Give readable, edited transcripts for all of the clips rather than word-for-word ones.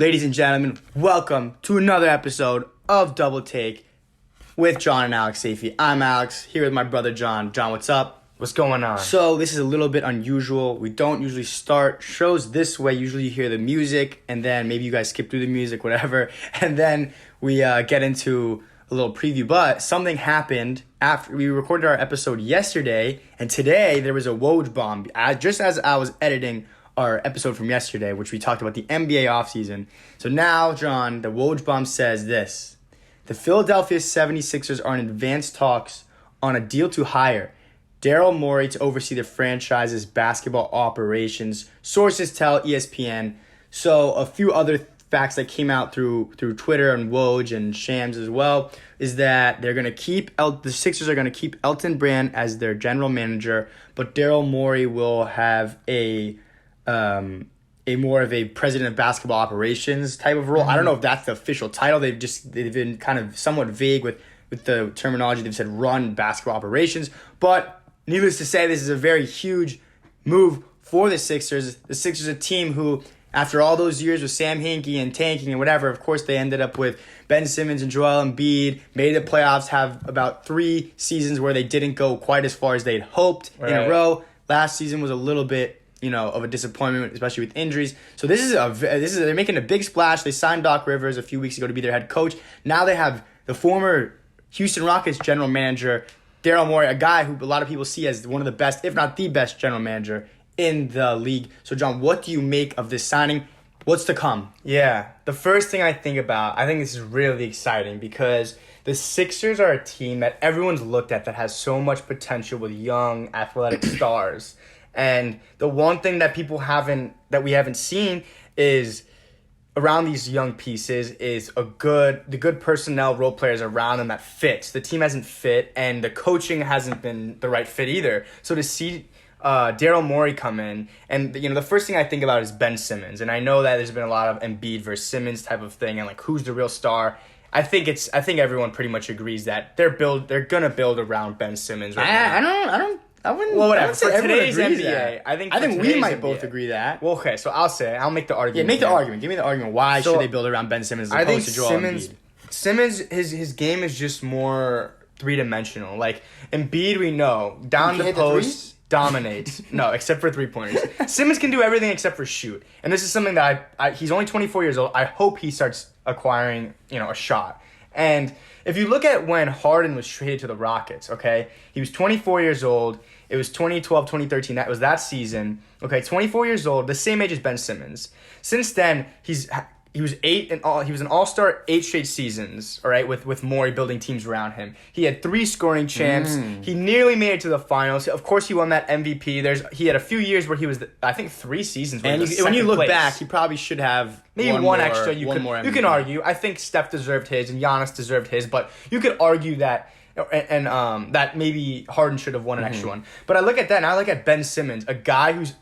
Ladies and gentlemen, welcome to another episode of Double Take with John and Alex Safey. I'm Alex, here with my brother John. John, what's up? What's going on? So, this is a little bit unusual. We don't usually start shows this way. Usually you hear the music, and then maybe you guys skip through the music, whatever, and then we get into a little preview. But something happened after we recorded our episode yesterday, and today there was a Woj Bomb. Just as I was editing our episode from yesterday, which we talked about the NBA offseason. So now, John, the Woj Bomb says this. The Philadelphia 76ers are in advanced talks on a deal to hire Daryl Morey to oversee the franchise's basketball operations. Sources tell ESPN. So a few other facts that came out through Twitter and Woj and Shams as well is that they're going to keep the Sixers are going to keep Elton Brand as their general manager, but Daryl Morey will have a more of a president of basketball operations type of role. I don't know if that's the official title. They've been kind of somewhat vague with the terminology. They've said run basketball operations, but needless to say, this is a very huge move for the Sixers. The Sixers, a team who, after all those years with Sam Hinkie and tanking and whatever, of course they ended up with Ben Simmons and Joel Embiid, made the playoffs, have about 3 seasons where they didn't go quite as far as they'd hoped in a row. Last season was a little bit of a disappointment, especially with injuries. So they're making a big splash. They signed Doc Rivers a few weeks ago to be their head coach. Now they have the former Houston Rockets general manager, Daryl Morey, a guy who a lot of people see as one of the best, if not the best, general manager in the league. So, John, what do you make of this signing? What's to come? Yeah, the first thing I think this is really exciting because the Sixers are a team that everyone's looked at that has so much potential with young, athletic stars. And the one thing that we haven't seen is around these young pieces is the good personnel role players around them that fits. The team hasn't fit, and the coaching hasn't been the right fit either. So to see Daryl Morey come in, and the first thing I think about is Ben Simmons, and I know that there's been a lot of Embiid versus Simmons type of thing, and like who's the real star. I think everyone pretty much agrees that they're gonna build around Ben Simmons. Right now. I wouldn't. Well, whatever. I For today's NBA, that. I think we might NBA, both agree that. Well, okay, so I'll make the argument. Yeah, make the argument. Give me the argument. Why should they build around Ben Simmons as opposed to Joel Embiid? Simmons, his game is just more three-dimensional. Like Embiid, we know down the post dominates. No, except for 3-pointers. Simmons can do everything except for shoot, and this is something that he's only 24 years old. I hope he starts acquiring a shot. And if you look at when Harden was traded to the Rockets, okay, he was 24 years old. It was 2012, 2013. That was that season. Okay, 24 years old, the same age as Ben Simmons. Since then, he was an all-star 8 straight seasons, all right, with Morey building teams around him. He had 3 scoring champs. He nearly made it to the finals. Of course, he won that MVP. He had a few years where he was, I think, 3 seasons. Where and when you look back, he probably should have maybe one extra. You can argue. I think Steph deserved his and Giannis deserved his, but you could argue that. And that maybe Harden should have won an extra one. But I look at that, and I look at Ben Simmons, a guy who's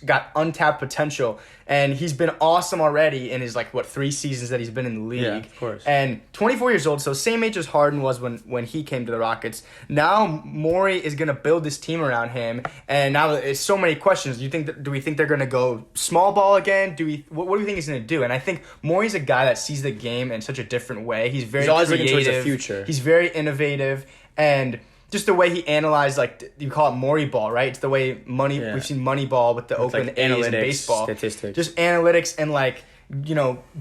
got untapped potential, and he's been awesome already in his 3 seasons that he's been in the league. Yeah, of course. And 24 years old, so same age as Harden was when he came to the Rockets. Now Morey is going to build this team around him, and now it's so many questions. Do we think they're going to go small ball again? What do we think he's going to do? And I think Morey's a guy that sees the game in such a different way. He's very always creative. looking towards the future. He's very innovative, and just the way he analyzed, you call it Morey ball, right? It's the way we've seen money ball with the Oakland A's in baseball. Statistics. Just analytics and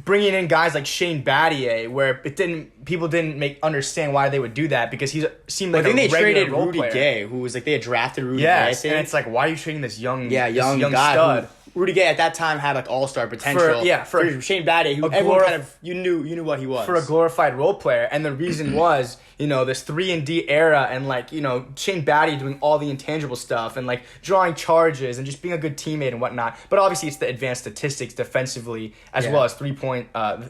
bringing in guys like Shane Battier, where people didn't understand why they would do that because he seemed like a regular traded role Rudy player. Gay, who was they had drafted Rudy Gay. Yes, and it's why are you trading this young guy stud? Rudy Gay at that time had all-star potential. For Shane Battier, who everyone you knew what he was. For a glorified role player. And the reason was, this 3-and-D era and Shane Battier doing all the intangible stuff and drawing charges and just being a good teammate and whatnot. But obviously it's the advanced statistics defensively as well as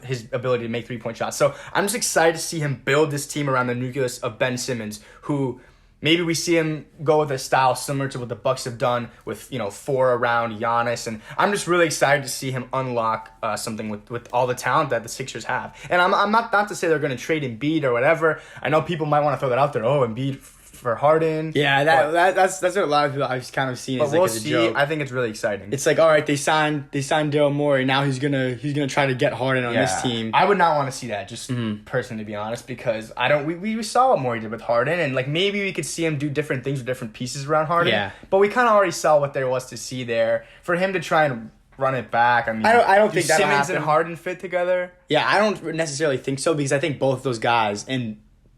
his ability to make 3-point shots. So I'm just excited to see him build this team around the nucleus of Ben Simmons, who maybe we see him go with a style similar to what the Bucks have done with 4 around Giannis, and I'm just really excited to see him unlock something with all the talent that the Sixers have. And I'm not to say they're going to trade Embiid or whatever. I know people might want to throw that out there. Oh, Embiid for Harden. Yeah, that's what a lot of people I've kind of seen. But as like we'll as a see. joke. I think it's really exciting. It's like, all right, they signed Daryl Morey. Now he's gonna try to get Harden on this team. I would not want to see that, just personally, to be honest, because I don't. We saw what Morey did with Harden, and like maybe we could see him do different things with different pieces around Harden. Yeah. But we kind of already saw what there was to see there. For him to try and run it back, I mean, I don't think that'll Simmons happen. and Harden fit together. Yeah, I don't necessarily think so because I think both of those guys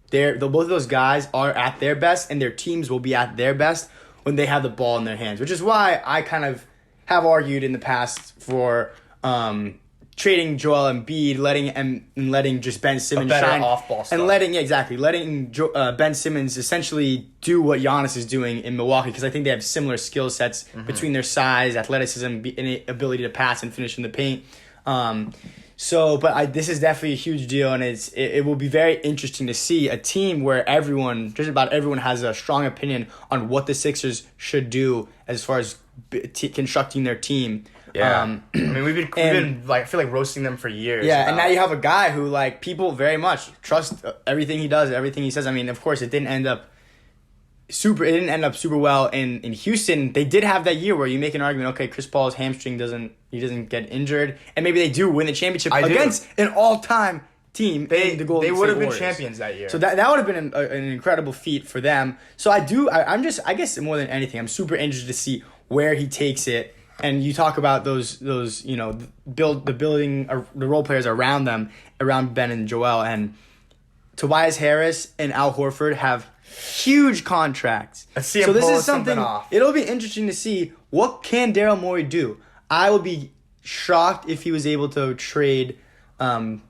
both of those guys are at their best, and their teams will be at their best when they have the ball in their hands, which is why I kind of have argued in the past for trading Joel Embiid, letting just Ben Simmons shine off-ball stuff. and letting Ben Simmons essentially do what Giannis is doing in Milwaukee, because I think they have similar skill sets between their size, athleticism, and ability to pass and finish in the paint. This is definitely a huge deal, and it will be very interesting to see a team where just about everyone has a strong opinion on what the Sixers should do as far as constructing their team. Yeah, I mean we've been like I feel like roasting them for years. Yeah, and now you have a guy who like people very much trust everything he does, everything he says. I mean, of course, it didn't end up super well in Houston. They did have that year where you make an argument, okay, Chris Paul's hamstring doesn't get injured, and maybe they do win the championship against an all-time team. They would have been Warriors. champions that year. So that would have been an incredible feat for them. So I guess more than anything, I'm super interested to see where he takes it. And you talk about those the role players around them, around Ben and Joel, and Tobias Harris and Al Horford have huge contracts. Let's see him pull something off. It'll be interesting to see what can Daryl Morey do. I would be shocked if he was able to trade Al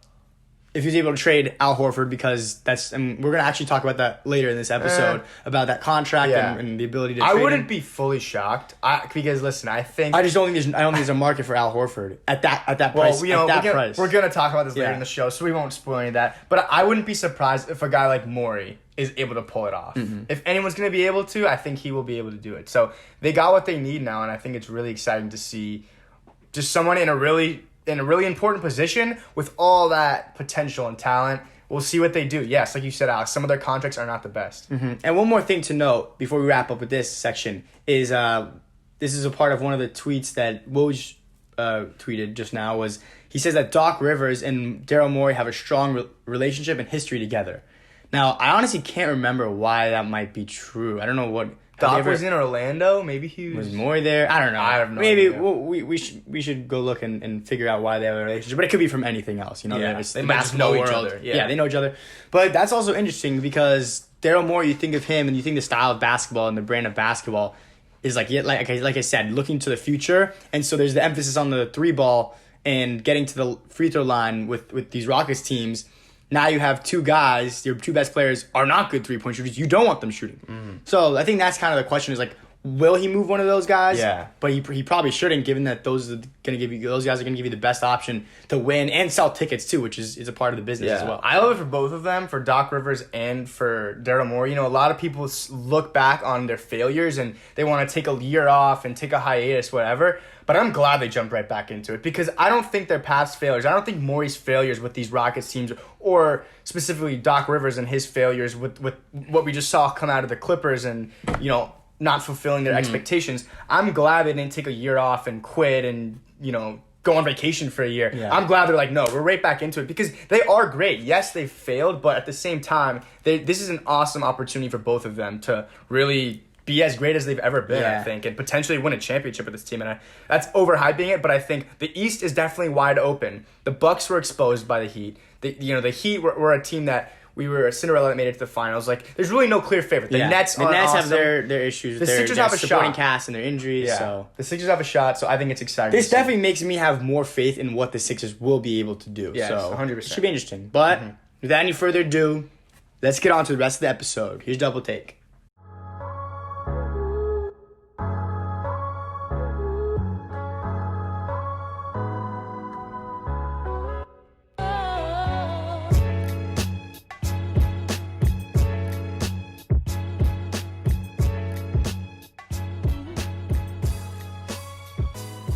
Horford, because we're gonna actually talk about that later in this episode about that contract and the ability to. I trade wouldn't him. be fully shocked. Because listen, I don't think there's a market for Al Horford at that price. Price. We're gonna talk about this later in the show, so we won't spoil any of that. But I wouldn't be surprised if a guy like Morey is able to pull it off. Mm-hmm. If anyone's gonna be able to, I think he will be able to do it. So they got what they need now, and I think it's really exciting to see just someone in a really important position with all that potential and talent. We'll see what they do. Yes, like you said, Alex, some of their contracts are not the best. Mm-hmm. And one more thing to note before we wrap up with this section is this is a part of one of the tweets that Woj tweeted just now. Was he says that Doc Rivers and Daryl Morey have a strong relationship and history together. Now, I honestly can't remember why that might be true. I don't know what... Doc was in Orlando. Maybe he was Morey there. I don't know. I have no Maybe idea. we should go look and figure out why they have a relationship. But it could be from anything else. They might just know each other. Yeah, they know each other. But that's also interesting because Daryl Morey, you think of him and you think the style of basketball and the brand of basketball is like I said, looking to the future. And so there's the emphasis on the three ball and getting to the free throw line with these Rockets teams. Now you have two guys, your two best players are not good three-point shooters. You don't want them shooting. Mm-hmm. So I think that's kind of the question is like, will he move one of those guys? Yeah. But he probably shouldn't, given that those guys are going to give you the best option to win and sell tickets too, which is a part of the business as well. I love it for both of them, for Doc Rivers and for Daryl Morey. A lot of people look back on their failures and they want to take a year off and take a hiatus, whatever. But I'm glad they jumped right back into it because I don't think they're past failures. I don't think Morey's failures with these Rockets teams, or specifically Doc Rivers and his failures with what we just saw come out of the Clippers and, not fulfilling their expectations. I'm glad they didn't take a year off and quit and, go on vacation for a year. Yeah. I'm glad they're like, no, we're right back into it because they are great. Yes, they failed, but at the same time, this is an awesome opportunity for both of them to really be as great as they've ever been, I think, and potentially win a championship with this team. And that's overhyping it, but I think the East is definitely wide open. The Bucks were exposed by the Heat. The Heat were a team that we were a Cinderella that made it to the finals. Like, there's really no clear favorite. The Nets awesome. have their issues. The Sixers have a supporting shot. cast and their injuries. Yeah. So the Sixers have a shot. So I think it's exciting. This definitely makes me have more faith in what the Sixers will be able to do. Yeah, so 100%. It should be interesting. But without any further ado, let's get on to the rest of the episode. Here's Double Take.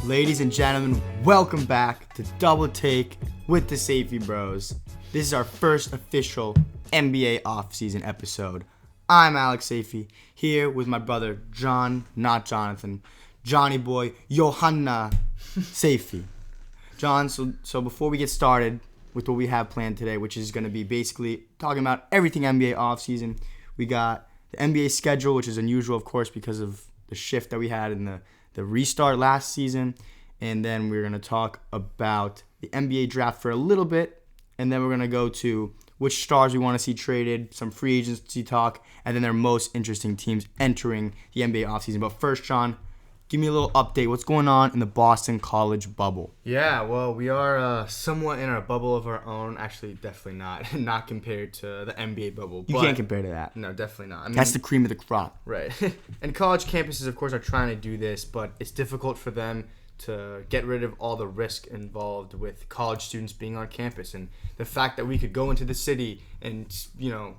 Ladies and gentlemen, welcome back to Double Take with the Safety Bros. This is our first official NBA Offseason episode. I'm Alex Safey, here with my brother John, not Jonathan, Johnny boy, Johanna Safey. John, so before we get started with what we have planned today, which is going to be basically talking about everything NBA offseason, we got the NBA schedule, which is unusual, of course, because of the shift that we had in the restart last season. And then we're going to talk about the NBA draft for a little bit. And then we're going to go to which stars we want to see traded, some free agency talk, and then their most interesting teams entering the NBA offseason. But first, Sean, give me a little update. What's going on in the Boston college bubble? Yeah, well, we are somewhat in our bubble of our own. Actually, definitely not. Not compared to the NBA bubble. You can't compare to that. No, definitely not. I mean, that's the cream of the crop. Right. And college campuses, of course, are trying to do this, but it's difficult for them to get rid of all the risk involved with college students being on campus and the fact that we could go into the city and,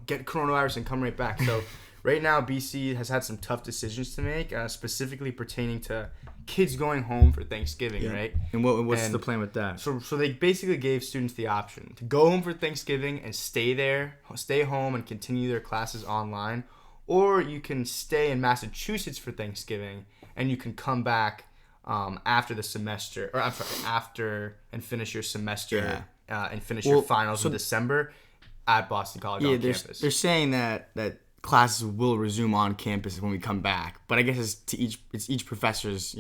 get coronavirus and come right back. So right now, BC has had some tough decisions to make, specifically pertaining to kids going home for Thanksgiving, right? And what's the plan with that? So they basically gave students the option to go home for Thanksgiving and stay home and continue their classes online, or you can stay in Massachusetts for Thanksgiving and you can come back after the semester, or I'm sorry, after and finish your semester and finish your finals in December at Boston College on campus. They're saying that classes will resume on campus when we come back, but I guess it's each professor's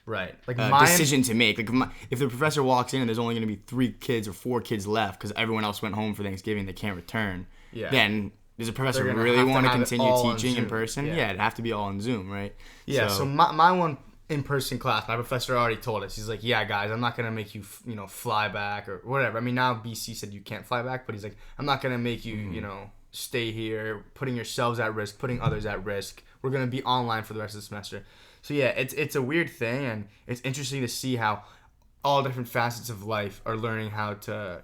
right decision to make. Like if the professor walks in and there's only going to be 3 kids or 4 kids left because everyone else went home for Thanksgiving, they can't return. Yeah. Then does a professor really want to continue teaching in person? Yeah, it'd have to be all on Zoom, right? Yeah. So my one in-person class, my professor already told us, he's like, yeah guys, I'm not gonna make you fly back or whatever. I mean, now BC said you can't fly back, but he's like, I'm not gonna make you stay here, putting yourselves at risk, putting others at risk. We're gonna be online for the rest of the semester. So yeah, it's a weird thing, and it's interesting to see how all different facets of life are learning how to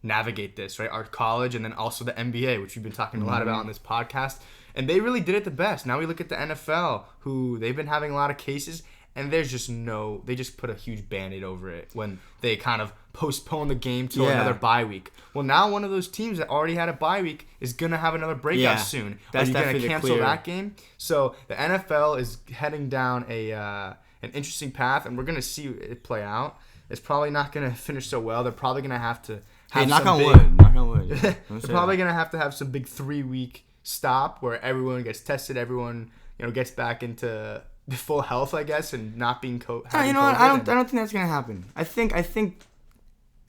navigate this, right? Our college and then also the NBA, which we've been talking a lot about on this podcast. And they really did it the best. Now we look at the NFL, who they've been having a lot of cases, and there's just they just put a huge Band-Aid over it when they kind of postpone the game to another bye week. Well, now one of those teams that already had a bye week is going to have another breakout soon. Are you going to cancel that game? So the NFL is heading down an interesting path, and we're going to see it play out. It's probably not going to finish so well. They're probably going to have to have knock on wood. They're probably going to have some big 3-week stop where everyone gets tested, everyone gets back into the full health, I guess, and not being I don't think that's gonna happen. I think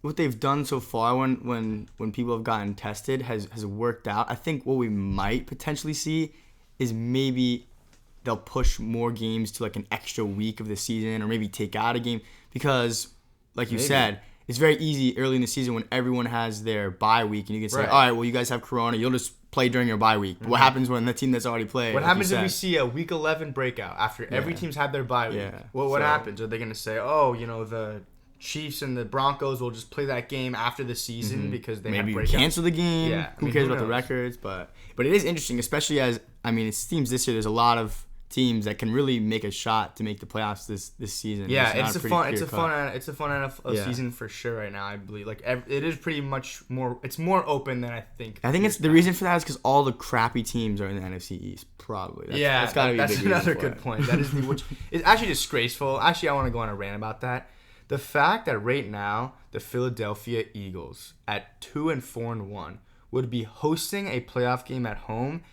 what they've done so far when people have gotten tested has worked out. I think what we might potentially see is maybe they'll push more games to like an extra week of the season, or maybe take out a game, because like you said, it's very easy early in the season when everyone has their bye week and you can say, all right, well, you guys have Corona, you'll just play during your bye week. But what happens when the team that's already played? What happens if we see a week 11 breakout after every team's had their bye week? Yeah. Well, what happens? Are they going to say, the Chiefs and the Broncos will just play that game after the season because they have breakouts? Maybe cancel the game. Yeah. Who cares about the records? But it is interesting, especially as, it seems this year there's a lot of teams that can really make a shot to make the playoffs this season. Yeah, it's a fun NFL season for sure right now. I believe it is pretty much more. It's more open than I think. I think it's the reason for that is because all the crappy teams are in the NFC East. Probably. That's gotta be that's another good point. That is which is actually disgraceful. Actually, I want to go on a rant about that. The fact that right now the Philadelphia Eagles at 2-4-1 would be hosting a playoff game at home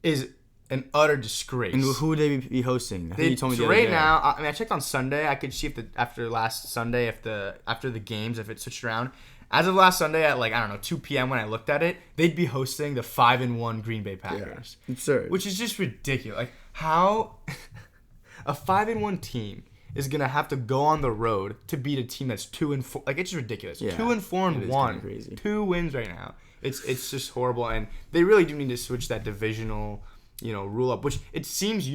is an utter disgrace. And who would they be hosting? I think you told me the other day. Now, I checked on Sunday. I could see if after last Sunday, after the games, if it switched around. As of last Sunday at 2 p.m. when I looked at it, they'd be hosting the 5-1 Green Bay Packers. Yeah. Absurd. Which is just ridiculous. Like how a 5-1 team is gonna have to go on the road to beat a team that's 2-4. Like, it's ridiculous. Yeah, 2-4-1. Crazy. 2 wins right now. It's just horrible, and they really do need to switch that divisional rule up, which it seems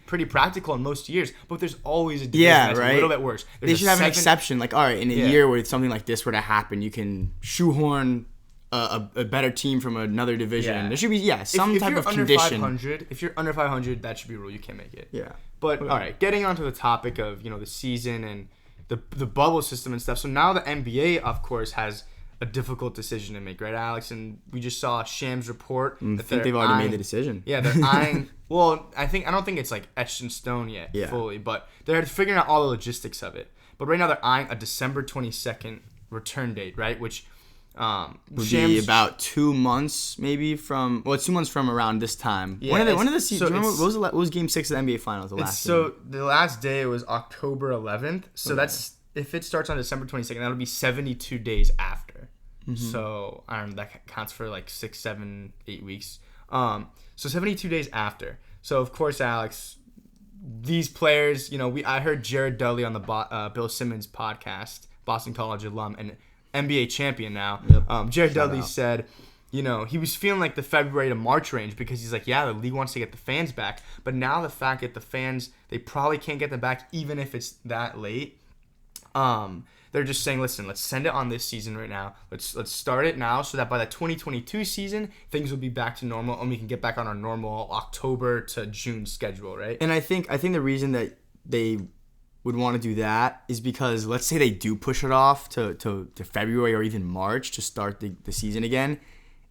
pretty practical in most years, but there's always a division that's a little bit worse. They should have an exception. Like, all right, in a year where something like this were to happen, you can shoehorn a better team from another division. Yeah. There should be some type of condition. If you're under 500, that should be a rule. You can't make it. Yeah. But all right, getting onto the topic of the season and the bubble system and stuff. So now the NBA, of course, has a difficult decision to make, right, Alex? And we just saw Sham's report. I think they've already made the decision. Yeah, they're eyeing. Well, I don't think it's like etched in stone yet fully, but they're figuring out all the logistics of it. But right now they're eyeing a December 22nd return date, right? Which would be about 2 months, maybe from 2 months from around this time. Yeah, when are the season? So what was Game 6 of the NBA Finals? So the last day was October 11th. So that's if it starts on December 22nd, that'll be 72 days after. Mm-hmm. So that counts for like 6, 7, 8 weeks. So 72 days after. So of course, Alex, these players, I heard Jared Dudley on the Bill Simmons podcast, Boston College alum and NBA champion now. Yep. Jared Dudley said, he was feeling like the February to March range because he's like, the league wants to get the fans back, but now the fact that the fans, they probably can't get them back even if it's that late. They're just saying, listen, let's send it on this season right now. Let's start it now so that by the 2022 season, things will be back to normal and we can get back on our normal October to June schedule, right? And I think the reason that they would want to do that is because let's say they do push it off to February or even March to start the season again,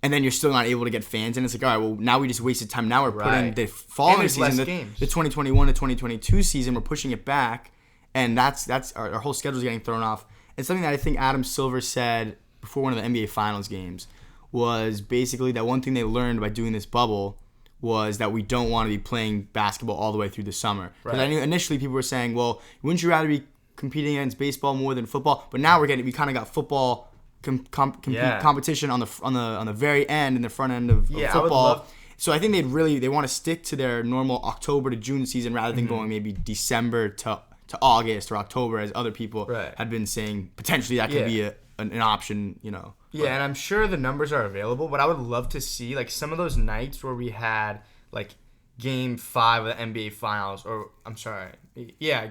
and then you're still not able to get fans in. It's like, all right, well, now we just wasted time. Now we're putting the following season, the 2021 to 2022 season, we're pushing it back. And that's our whole schedule's getting thrown off. And something that I think Adam Silver said before one of the NBA Finals games was basically that one thing they learned by doing this bubble was that we don't want to be playing basketball all the way through the summer. Because I knew initially people were saying, well, wouldn't you rather be competing against baseball more than football? But now we kind of got football competition on the very end and the front end of football. So I think they want to stick to their normal October to June season rather than going maybe December to August or October, as other people had been saying. Potentially that could be an option, Yeah, and I'm sure the numbers are available, but I would love to see like some of those nights where we had like Game 5 of the NBA Finals, or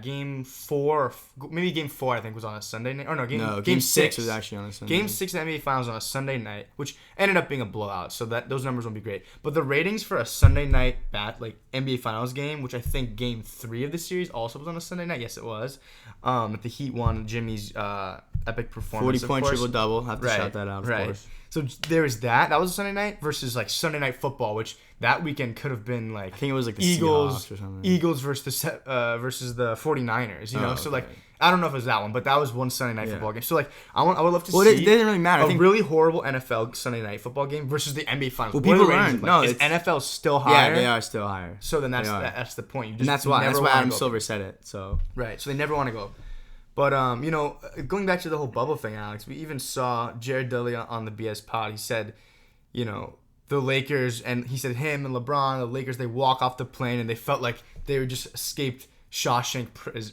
Game 4, maybe Game 4 I think was on a Sunday night. Or Game 6 was actually on a Sunday. Game 6 of the NBA Finals on a Sunday night, which ended up being a blowout, so that those numbers won't be great. But the ratings for a Sunday night NBA Finals game, which I think Game 3 of the series also was on a Sunday night. Yes, it was. The Heat won Jimmy's epic performance. 40-point triple-double. Have to shout that out, of course. So there was that. That was a Sunday night versus like Sunday Night Football, which that weekend could have been like I think it was like the Eagles Seahawks or something. Eagles versus the 49ers. So like I don't know if it was that one, but that was one Sunday Night Football game. So like I would love to see. Well, it didn't really matter. I think really horrible NFL Sunday Night Football game versus the NBA Finals. Well, people learned. Is NFL still higher? Yeah, they are still higher. So then that's the point. And that's why Adam Silver said it. So right. So they never want to go. But, going back to the whole bubble thing, Alex, we even saw Jared Dudley on the BS pod. He said, the Lakers, and he said him and LeBron, the Lakers, they walk off the plane and they felt like they were just escaped Shawshank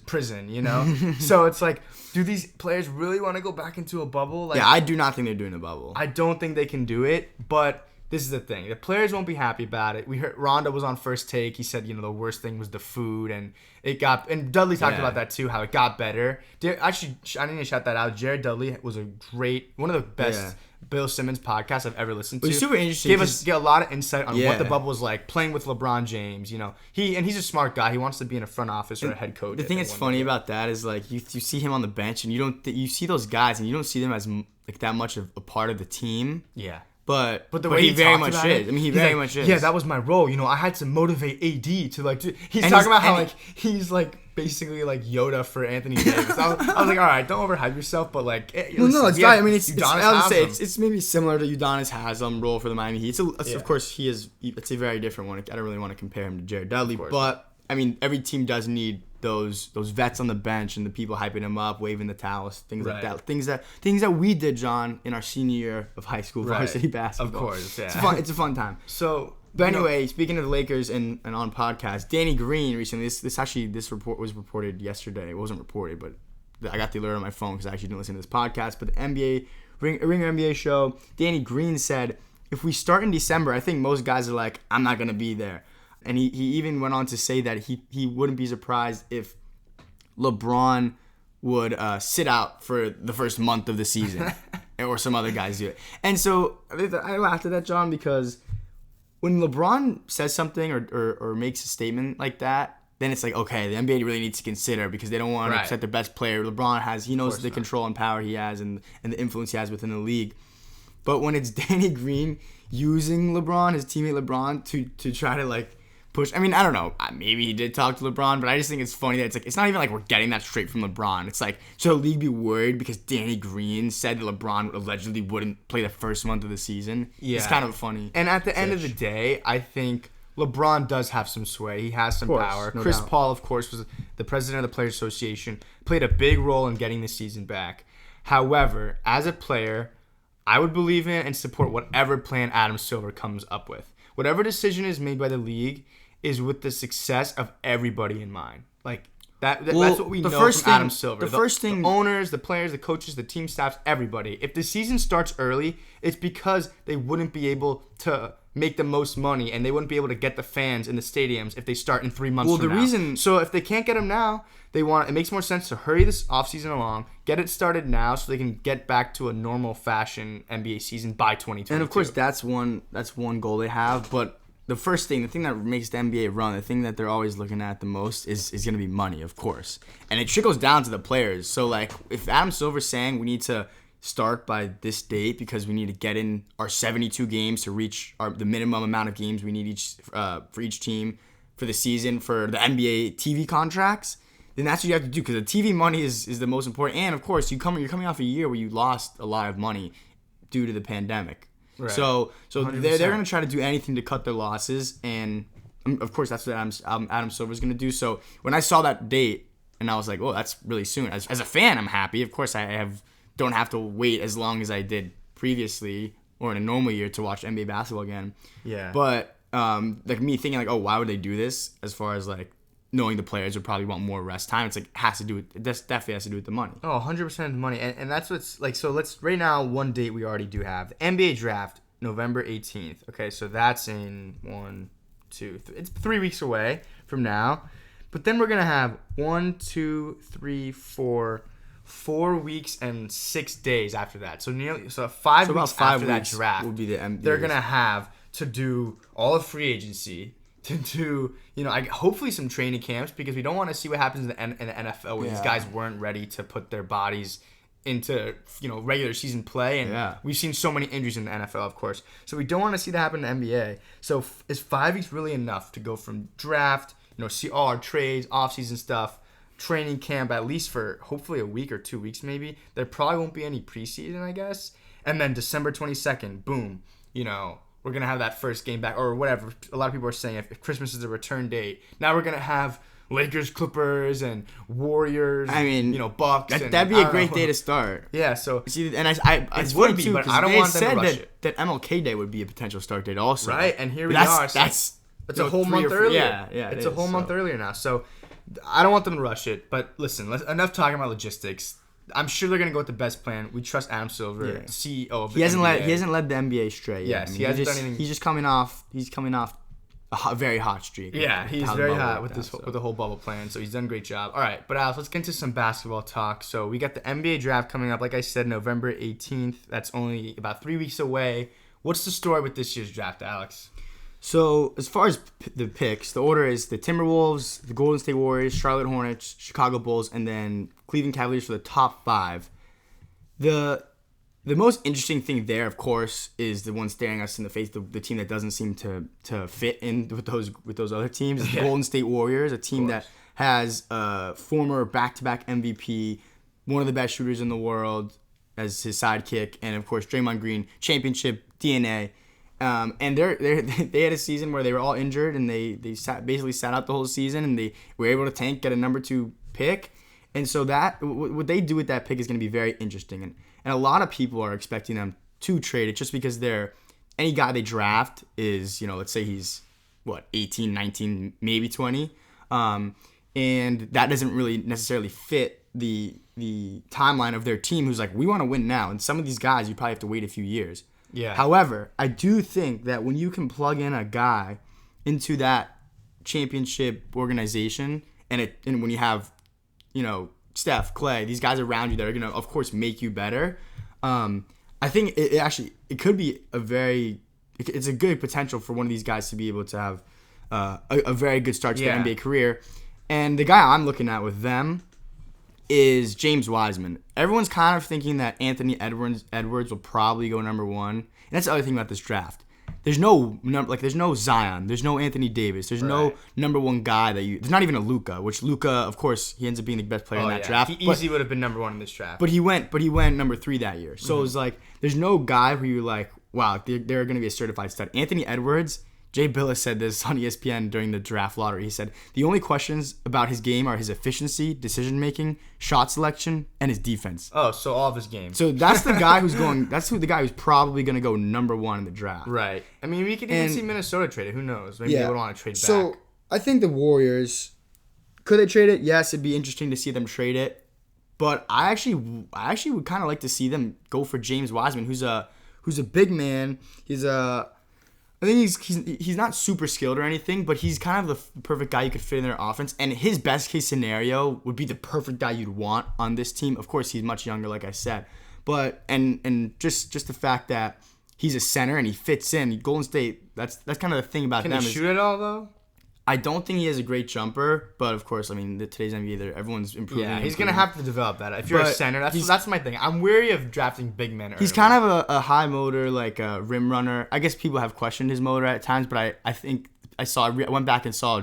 prison, So it's like, do these players really want to go back into a bubble? Like, yeah, I do not think they're doing a bubble. I don't think they can do it, but this is the thing. The players won't be happy about it. We heard Rondo was on First Take. He said, the worst thing was the food, and and Dudley talked about that too, how it got better. Actually, I need to shout that out. Jared Dudley was one of the best Bill Simmons podcasts I've ever listened to. It was super interesting. Get a lot of insight on what the bubble was like, playing with LeBron James. He's a smart guy. He wants to be in a front office or a head coach. The thing that's funny about that is like you see him on the bench, and you see those guys, and you don't see them as like that much of a part of the team. Yeah. But the way he very much is. I mean, he very much is. Yeah, that was my role. I had to motivate AD to like. He's talking about how like he's like basically like Yoda for Anthony Davis. I was like, all right, don't overhype yourself, but like. No, it's not. I mean, it's maybe similar to Udonis Haslam role for the Miami Heat. Of course, it's a very different one. I don't really want to compare him to Jared Dudley, but I mean, every team does need those vets on the bench and the people hyping him up, waving the towels, things like that. Things that we did, John, in our senior year of high school varsity basketball. Of course, yeah. It's a fun time. But anyway, speaking of the Lakers and on podcast, Danny Green recently. This report was reported yesterday. It wasn't reported, but I got the alert on my phone because I actually didn't listen to this podcast. But the Ringer NBA show, Danny Green said, if we start in December, I think most guys are like, I'm not gonna be there. And he even went on to say that he wouldn't be surprised if LeBron would sit out for the first month of the season or some other guys do it. And so I laughed at that, John, because when LeBron says something or makes a statement like that, then it's like, okay, the NBA really needs to consider because they don't want to upset their best player. He knows the control and power he has and the influence he has within the league. But when it's Danny Green using LeBron, his teammate LeBron, to try to like push. I mean, I don't know. Maybe he did talk to LeBron, but I just think it's funny that it's not even like we're getting that straight from LeBron. It's like, should the league be worried because Danny Green said that LeBron allegedly wouldn't play the first month of the season? Yeah. It's kind of funny. And at the end of the day, I think LeBron does have some sway. He has some power. Chris Paul, of course, was the president of the Players Association, played a big role in getting the season back. However, as a player, I would believe in and support whatever plan Adam Silver comes up with. Whatever decision is made by the league is with the success of everybody in mind. Like that's what we know from Adam Silver. The owners, the players, the coaches, the team staffs, everybody. If the season starts early, it's because they wouldn't be able to make the most money and they wouldn't be able to get the fans in the stadiums if they start in 3 months from now. So if they can't get them now, it makes more sense to hurry this offseason along, get it started now so they can get back to a normal fashion NBA season by 2022. And of course that's one goal they have, but the thing that makes the NBA run, the thing that they're always looking at the most is going to be money, of course. And it trickles down to the players. So like if Adam Silver's saying we need to start by this date because we need to get in our 72 games to reach the minimum amount of games we need for each team for the season for the NBA TV contracts, then that's what you have to do because the TV money is the most important. And of course, you're coming off a year where you lost a lot of money due to the pandemic. Right. So they're going to try to do anything to cut their losses, and of course that's what Adam Silver's going to do. So when I saw that date, and I was like, "Oh, that's really soon." As a fan, I'm happy. Of course, don't have to wait as long as I did previously or in a normal year to watch NBA basketball again. Yeah. But like me thinking like, "Oh, why would they do this?" As far as like knowing the players would probably want more rest time, it's like definitely has to do with the money. Oh, 100% the money. And that's what's like, so right now, one date we already do have. The NBA draft, November 18th. Okay, so that's in 1, 2, 3. It's 3 weeks away from now. But then we're going to have 1, 2, 3, 4 weeks and 6 days after that. So 5 weeks after that draft will be the NBA. They're going to have to do all of free agency, to do, hopefully some training camps because we don't want to see what happens in the NFL where these guys weren't ready to put their bodies into, regular season play. And we've seen so many injuries in the NFL, of course. So we don't want to see that happen in the NBA. So is 5 weeks really enough to go from draft, see all our trades, offseason stuff, training camp, at least for hopefully a week or 2 weeks maybe. There probably won't be any preseason, I guess. And then December 22nd, boom, we're going to have that first game back or whatever. A lot of people are saying if Christmas is the return date. Now we're going to have Lakers, Clippers, and Warriors, Bucks. That'd be a great day to start. Yeah, so... See, and I would be, but I don't want them to rush it. That MLK Day would be a potential start date also. Right, and here we are. It's a whole month earlier. Yeah, it's a whole month earlier now. So I don't want them to rush it. But listen, enough talking about logistics. I'm sure they're gonna go with the best plan. We trust Adam Silver, CEO of the NBA. He hasn't led the NBA straight. Yes, he hasn't done anything. He's just coming off. He's coming off a very hot streak. Yeah, he's very hot with the whole bubble plan. So he's done a great job. All right, but Alex, let's get into some basketball talk. So we got the NBA draft coming up. Like I said, November 18th. That's only about 3 weeks away. What's the story with this year's draft, Alex? So as far as the picks, the order is the Timberwolves, the Golden State Warriors, Charlotte Hornets, Chicago Bulls, and then Cleveland Cavaliers for the top 5. The most interesting thing there, of course, is the one staring us in the face, the team that doesn't seem to fit in with those other teams. The Golden State Warriors, a team that has a former back-to-back MVP, one of the best shooters in the world as his sidekick, and of course Draymond Green, championship DNA. And they had a season where they were all injured and they basically sat out the whole season and they were able to tank, get a number 2 pick. And so that what they do with that pick is going to be very interesting. And a lot of people are expecting them to trade it just because any guy they draft is, let's say he's 18, 19, maybe 20. And that doesn't really necessarily fit the timeline of their team who's like, we want to win now. And some of these guys, you probably have to wait a few years. Yeah. However, I do think that when you can plug in a guy into that championship organization, and when you have, Steph, Clay, these guys around you that are gonna, of course, make you better. I think it could be it's a good potential for one of these guys to be able to have a very good start to their NBA career. And the guy I'm looking at with them is James Wiseman. Everyone's kind of thinking that Anthony Edwards will probably go number 1. And that's the other thing about this draft. There's no Zion. There's no Anthony Davis. There's no number 1 guy there's not even a Luka, which Luka, of course, he ends up being the best player in that draft. He easily would have been number 1 in this draft. But he went number 3 that year. So it was like, there's no guy where you're like, wow, they're going to be a certified stud. Anthony Edwards, Jay Billis said this on ESPN during the draft lottery. He said, the only questions about his game are his efficiency, decision-making, shot selection, and his defense. Oh, so all of his games. So that's the guy the guy who's probably going to go number 1 in the draft. Right. I mean, we could even see Minnesota trade it. Who knows? Maybe they would want to trade back. So I think the Warriors, could they trade it? Yes, it'd be interesting to see them trade it. But I actually would kind of like to see them go for James Wiseman, who's a big man. I think he's not super skilled or anything, but he's kind of the perfect guy you could fit in their offense. And his best case scenario would be the perfect guy you'd want on this team. Of course, he's much younger, like I said, but and just the fact that he's a center and he fits in. Golden State, that's kind of the thing about them. Can he shoot at all though? I don't think he has a great jumper, but of course, I mean, today's NBA, everyone's improving. Yeah, he's going to have to develop that. If you're a center, that's my thing. I'm wary of drafting big men early. He's kind of a high motor, like a rim runner. I guess people have questioned his motor at times, but I think I went back and saw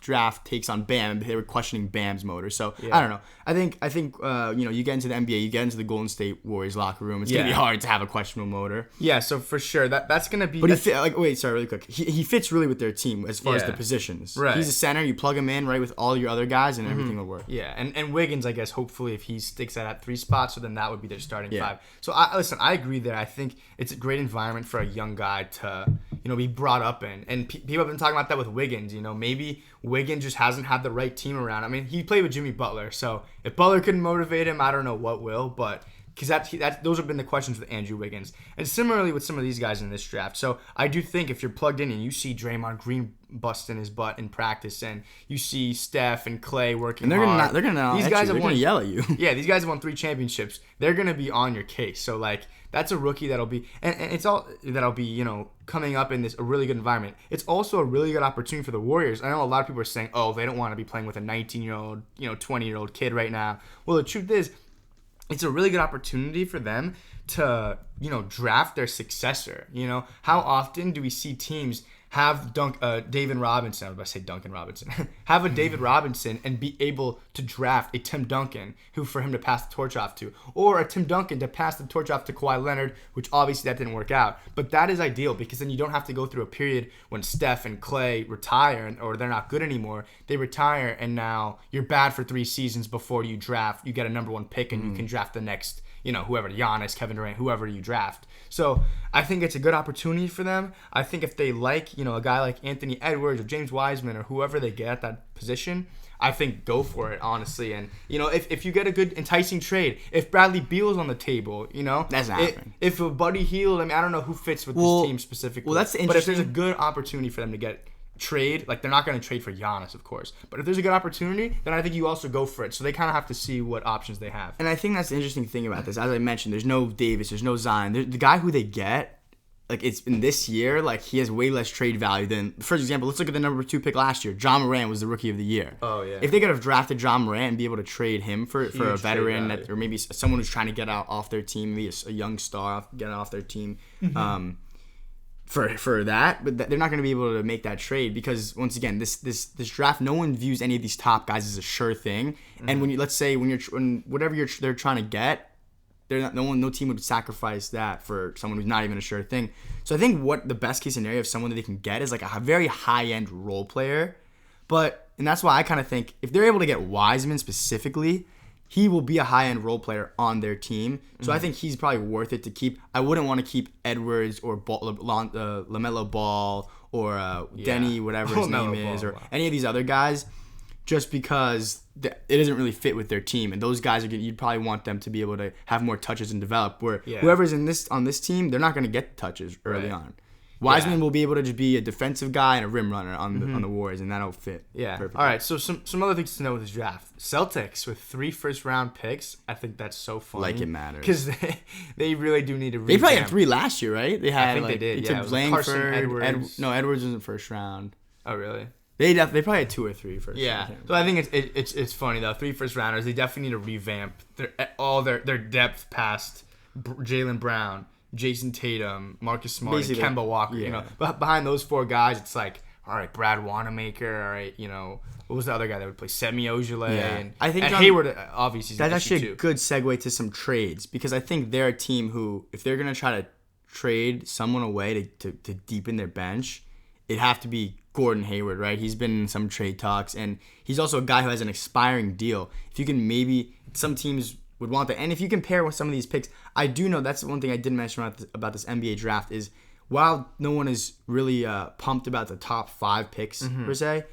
draft takes on Bam. They were questioning Bam's motor. So, I don't know. I think you get into the NBA, you get into the Golden State Warriors locker room, it's going to be hard to have a questionable motor. Yeah, so for sure, that's going to be... But really quick. He fits really with their team as far as the positions. Right. He's a center, you plug him in right with all your other guys, and everything will work. Yeah, and Wiggins, I guess, hopefully, if he sticks at 3 spots, so then that would be their starting 5. So, I agree there. I think it's a great environment for a young guy to, be brought up in. And people have been talking about that with Wiggins. Maybe Wiggins just hasn't had the right team around. I mean, he played with Jimmy Butler, so if Butler couldn't motivate him, I don't know what will, but because those have been the questions with Andrew Wiggins. And similarly with some of these guys in this draft. So I do think if you're plugged in and you see Draymond Green busting his butt in practice and you see Steph and Clay working hard. They're gonna yell at you. Yeah, these guys have won 3 championships. They're going to be on your case. So like that's a rookie that'll be and it's all that'll be, coming up in a really good environment. It's also a really good opportunity for the Warriors. I know a lot of people are saying, "Oh, they don't want to be playing with a 19-year-old, 20-year-old kid right now." Well, the truth is, it's a really good opportunity for them to, draft their successor. How often do we see teams have David Robinson, I was about to say Duncan Robinson, have a David Robinson and be able to draft a Tim Duncan for him to pass the torch off to, or a Tim Duncan to pass the torch off to Kawhi Leonard, which obviously that didn't work out. But that is ideal because then you don't have to go through a period when Steph and Clay retire or they're not good anymore. They retire and now you're bad for 3 seasons before you draft. You get a number 1 pick and you can draft the next, whoever, Giannis, Kevin Durant, whoever you draft. So I think it's a good opportunity for them. I think if they like, a guy like Anthony Edwards or James Wiseman or whoever they get at that position, I think go for it, honestly. And, if you get a good enticing trade, if Bradley Beal's on the table, That's not happening. If Buddy Hield, I don't know who fits with this team specifically. Well, that's but if there's a good opportunity for them to get trade, like they're not going to trade for Giannis, of course, but if there's a good opportunity, then I think you also go for it. So they kind of have to see what options they have. And I think that's the interesting thing about this. As I mentioned, there's no Davis, there's no Zion. The guy who they get, like it's in this year, like he has way less trade value than, for example, let's look at the number 2 pick last year. John Morant was the rookie of the year. Oh yeah. If they could have drafted John Morant and be able to trade him for a veteran or maybe someone who's trying to get out off their team, maybe a young star get off their team. For that, but they're not going to be able to make that trade because once again, this draft, no one views any of these top guys as a sure thing. And when they're trying to get, no team would sacrifice that for someone who's not even a sure thing. So I think what the best case scenario of someone that they can get is like a very high end role player, and that's why I kind of think if they're able to get Wiseman specifically, he will be a high-end role player on their team. So I think he's probably worth it to keep. I wouldn't want to keep Edwards or LaMelo Ball or Denny, whatever his name is, or any of these other guys, just because it doesn't really fit with their team. And those guys, you'd probably want them to be able to have more touches and develop, where whoever's on this team, they're not going to get touches early on. Wiseman will be able to just be a defensive guy and a rim runner on the Warriors, and that'll fit. Yeah. Perfectly. All right. So some other things to know with this draft: Celtics with 3 first-round picks. I think that's so funny. Like it matters because they really do need to. They probably had 3 last year, right? They had. I think they did. They took Langford, Edwards. No, Edwards was in the first round. Oh really? They probably had 2 or 3 first. Yeah. So I think it's funny though. 3 first rounders. They definitely need to revamp their depth past Jaylen Brown, Jason Tatum, Marcus Smart, and Kemba Walker. Yeah. You know, but behind those 4 guys, it's like, all right, Brad Wanamaker. All right, you know, what was the other guy that would play? Semi Ojeleye. Yeah. And I think Hayward obviously. That's actually a good segue to some trades because I think they're a team who, if they're gonna try to trade someone away to deepen their bench, it'd have to be Gordon Hayward, right? He's been in some trade talks, and he's also a guy who has an expiring deal. If you can some teams would want that. And if you compare with some of these picks, I do know that's one thing I didn't mention about this NBA draft is while no one is really pumped about the top 5 picks per se,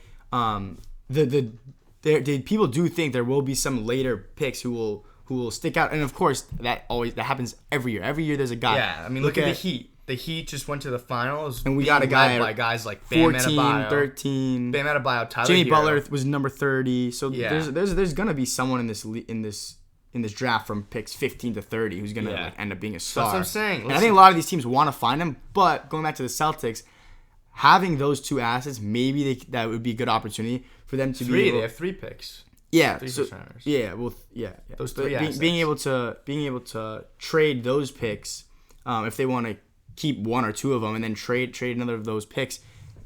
people do think there will be some later picks who will stick out. And of course, that happens every year. Every year there's a guy. Yeah, I mean, look at the Heat. The Heat just went to the finals, and we got a guy by guys like 14, 13. Bam Adebayo, Tyler Jimmy Hero. Butler was number 30. So there's gonna be someone in this draft from picks 15 to 30 who's gonna end up being a star. That's what I'm saying. And I think a lot of these teams want to find him, but going back to the Celtics, having those 2 assets, maybe that would be a good opportunity for them to be. They have 3 picks. Yeah. 3 so, yeah. Well. Yeah. Those 3 assets. Being able to trade those picks, if they want to keep 1 or 2 of them, and then trade another of those picks,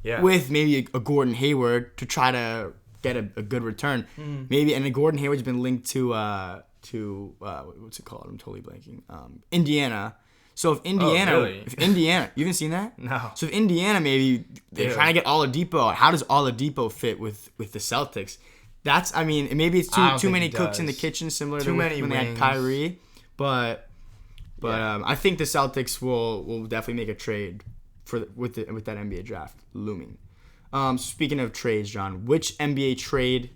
with maybe a Gordon Hayward to try to get a good return. Maybe, and then Gordon Hayward's been linked to what's it called? I'm totally blanking. Indiana. So if Indiana, you haven't seen that? No. So if Indiana, maybe they're trying to get Oladipo. How does Oladipo fit with the Celtics? Maybe it's too many cooks in the kitchen, similar to when they had Kyrie, but I think the Celtics will definitely make a trade with that NBA draft looming. Speaking of trades, John, which NBA trade?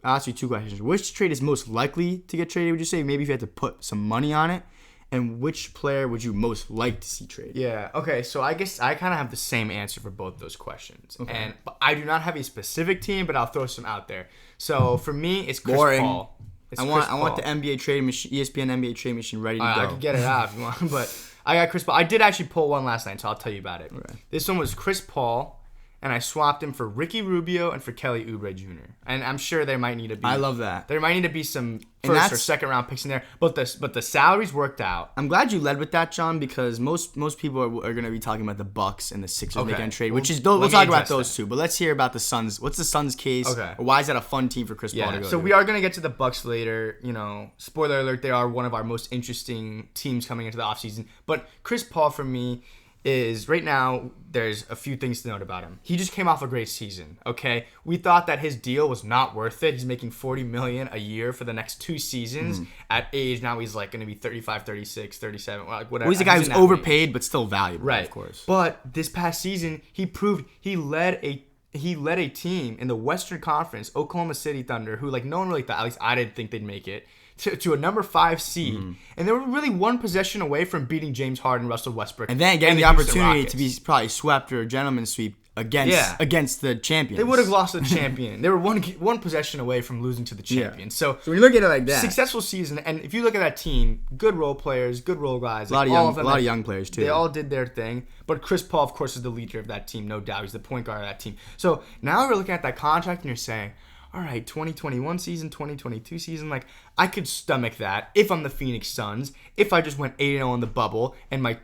I'll ask you 2 questions. Which trade is most likely to get traded? Would you say maybe if you had to put some money on it? And which player would you most like to see traded? Yeah. Okay. So I guess I kind of have the same answer for both those questions. Okay. But I do not have a specific team, but I'll throw some out there. So for me, it's Chris Paul. I want the NBA trade machine, ESPN NBA trade machine ready to go. I could get it out if you want, but I got Chris Paul. I did actually pull one last night, so I'll tell you about it. Okay. This one was Chris Paul, and I swapped him for Ricky Rubio and for Kelly Oubre Jr. And I'm sure there might need to be. I love that. There might need to be some first or second round picks in there, but the salaries worked out. I'm glad you led with that, John, because most people are going to be talking about the Bucks and the Sixers making a trade, which is we'll talk about those 2. But let's hear about the Suns. What's the Suns' case? Okay. Or why is that a fun team for Chris Paul to go to? So we are going to get to the Bucks later. You know, spoiler alert, they are one of our most interesting teams coming into the offseason. But Chris Paul, for me, is right now there's a few things to note about him. He just came off a great season, okay? We thought that his deal was not worth it. He's making $40 million a year for the next 2 seasons. At age now he's like going to be 35, 36, 37, whatever. Well, he's a guy who's overpaid but still valuable, right? Of course. But this past season, he proved he led a team in the Western Conference, Oklahoma City Thunder, who like no one really thought, at least I didn't think they'd make it, to a number 5 seed. And they were really 1 possession away from beating James Harden, Russell Westbrook. And then getting the opportunity to be probably swept or a gentleman's sweep against the champions. They would have lost to the champion. They were one possession away from losing to the champion. Yeah. So when you look at it like that, successful season. And if you look at that team, good role players, good role guys. A lot of young players too. They all did their thing. But Chris Paul, of course, is the leader of that team, no doubt. He's the point guard of that team. So now we're looking at that contract and you're saying, all right, 2021 season, 2022 season, like I could stomach that if I'm the Phoenix Suns, if I just went 8-0 in the bubble and my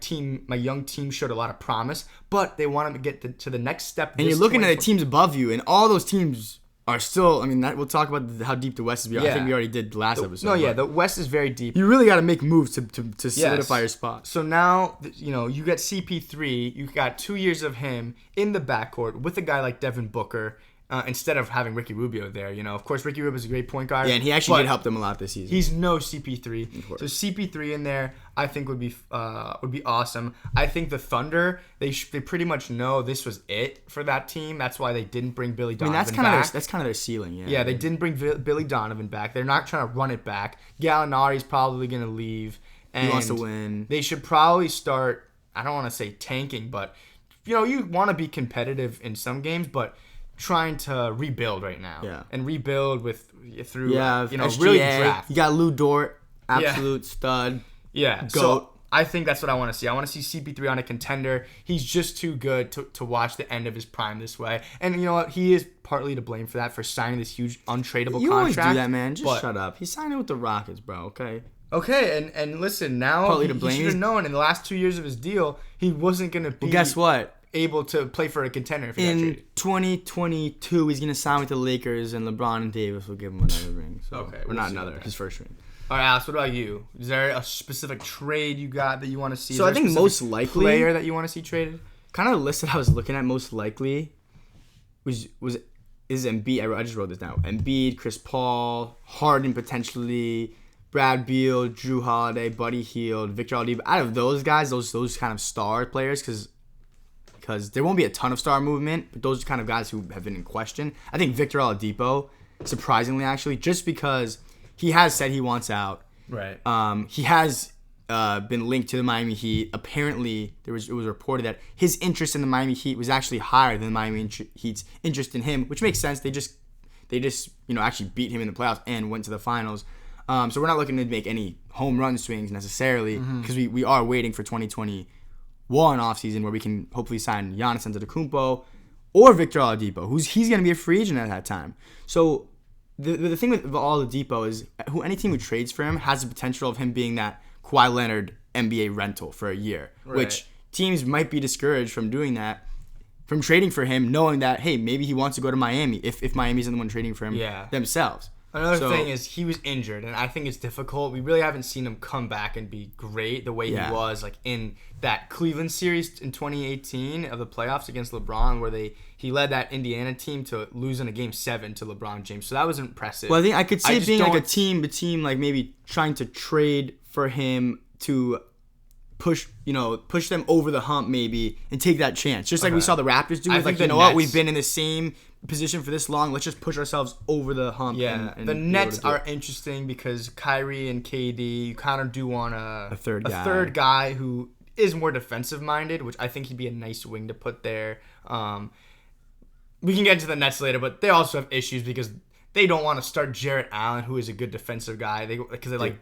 young team showed a lot of promise, but they wanted to get to the next step. And you're looking at the teams above you, and all those teams are still, we'll talk about how deep the West is. Yeah. I think we already did last episode. The West is very deep. You really got to make moves to solidify your spot. So now, you got CP3, you got 2 years of him in the backcourt with a guy like Devin Booker. Instead of having Ricky Rubio there, of course, Ricky Rubio is a great point guard. Yeah, and he actually did help them a lot this season. He's no CP3, so CP3 in there, I think would be awesome. I think the Thunder, they pretty much know this was it for that team. That's why they didn't bring Billy Donovan back. That's kind of their ceiling. Yeah. Yeah, they didn't bring Billy Donovan back. They're not trying to run it back. Gallinari's probably gonna leave. And he wants to win. They should probably start. I don't want to say tanking, but you want to be competitive in some games, but trying to rebuild right now, and rebuild through really draft. You got Lou Dort, absolute stud, goat. So I think that's what I want to see. I want to see CP3 on a contender. He's just too good to watch the end of his prime this way. And you know what? He is partly to blame for that, for signing this huge untradeable contract. You always do that, man. Just shut up. He's signing with the Rockets, bro, okay? Okay, and listen, now he should have known in the last 2 years of his deal, he wasn't going to be guess what? able to play for a contender if he got In traded. 2022, he's going to sign with the Lakers, and LeBron and Davis will give him another ring. So, Okay. Or not another, his first ring. All right, Alex, what about you? Is there a specific trade you got that you want to see? So I think most likely player that you want to see traded? Kind of the list that I was looking at most likely is Embiid. I just wrote this down. Embiid, Chris Paul, Harden potentially, Brad Beal, Drew Holiday, Buddy Hield, Victor Oladipo. Out of those guys, those kind of star players, because there won't be a ton of star movement, but those are kind of guys who have been in question. I think Victor Oladipo, surprisingly actually, just because he has said he wants out. Right. He has been linked to the Miami Heat. Apparently, it was reported that his interest in the Miami Heat was actually higher than the Miami Heat's interest in him, which makes sense. They just actually beat him in the playoffs and went to the finals. So we're not looking to make any home run swings necessarily, because we are waiting for 2021 offseason where we can hopefully sign Giannis Antetokounmpo or Victor Oladipo, he's going to be a free agent at that time. So the thing with Oladipo is any team who trades for him has the potential of him being that Kawhi Leonard NBA rental for a year, which teams might be discouraged from doing that, from trading for him, knowing that, hey, maybe he wants to go to Miami if Miami's the one trading for him themselves. Another thing is he was injured, and I think it's difficult. We really haven't seen him come back and be great the way he was like in that Cleveland series in 2018 of the playoffs against LeBron, where he led that Indiana team to lose in a game 7 to LeBron James. So that was impressive. Well, I think I could see it being like a team like maybe trying to trade for him to push them over the hump maybe and take that chance. Just like we saw the Raptors do. Like, you know what, we've been in the same position for this long. Let's just push ourselves over the hump. Yeah, and the Nets are interesting because Kyrie and KD, you kind of do want a third guy who is more defensive minded, which I think he'd be a nice wing to put there. We can get into the Nets later, but they also have issues because they don't want to start Jarrett Allen, who is a good defensive guy, because they like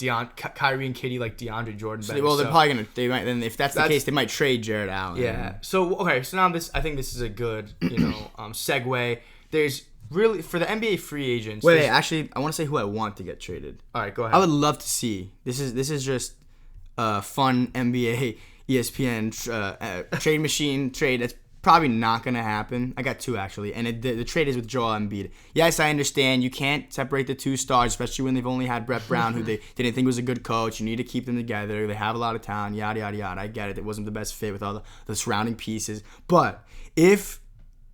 Kyrie and KD like DeAndre Jordan better. Well, they're probably gonna. They might. Then if that's the case, they might trade Jarrett Allen. Yeah. So now I think this is a good segue. There's really, for the NBA free agents. Wait, actually, I want to say who I want to get traded. All right, go ahead. I would love to see. This is just a fun NBA ESPN trade machine trade. That's probably not going to happen. I got two, actually. And the trade is with Joel Embiid. Yes, I understand. You can't separate the two stars, especially when they've only had Brett Brown, who they didn't think was a good coach. You need to keep them together. They have a lot of talent, yada, yada, yada. I get it. It wasn't the best fit with all the surrounding pieces. But if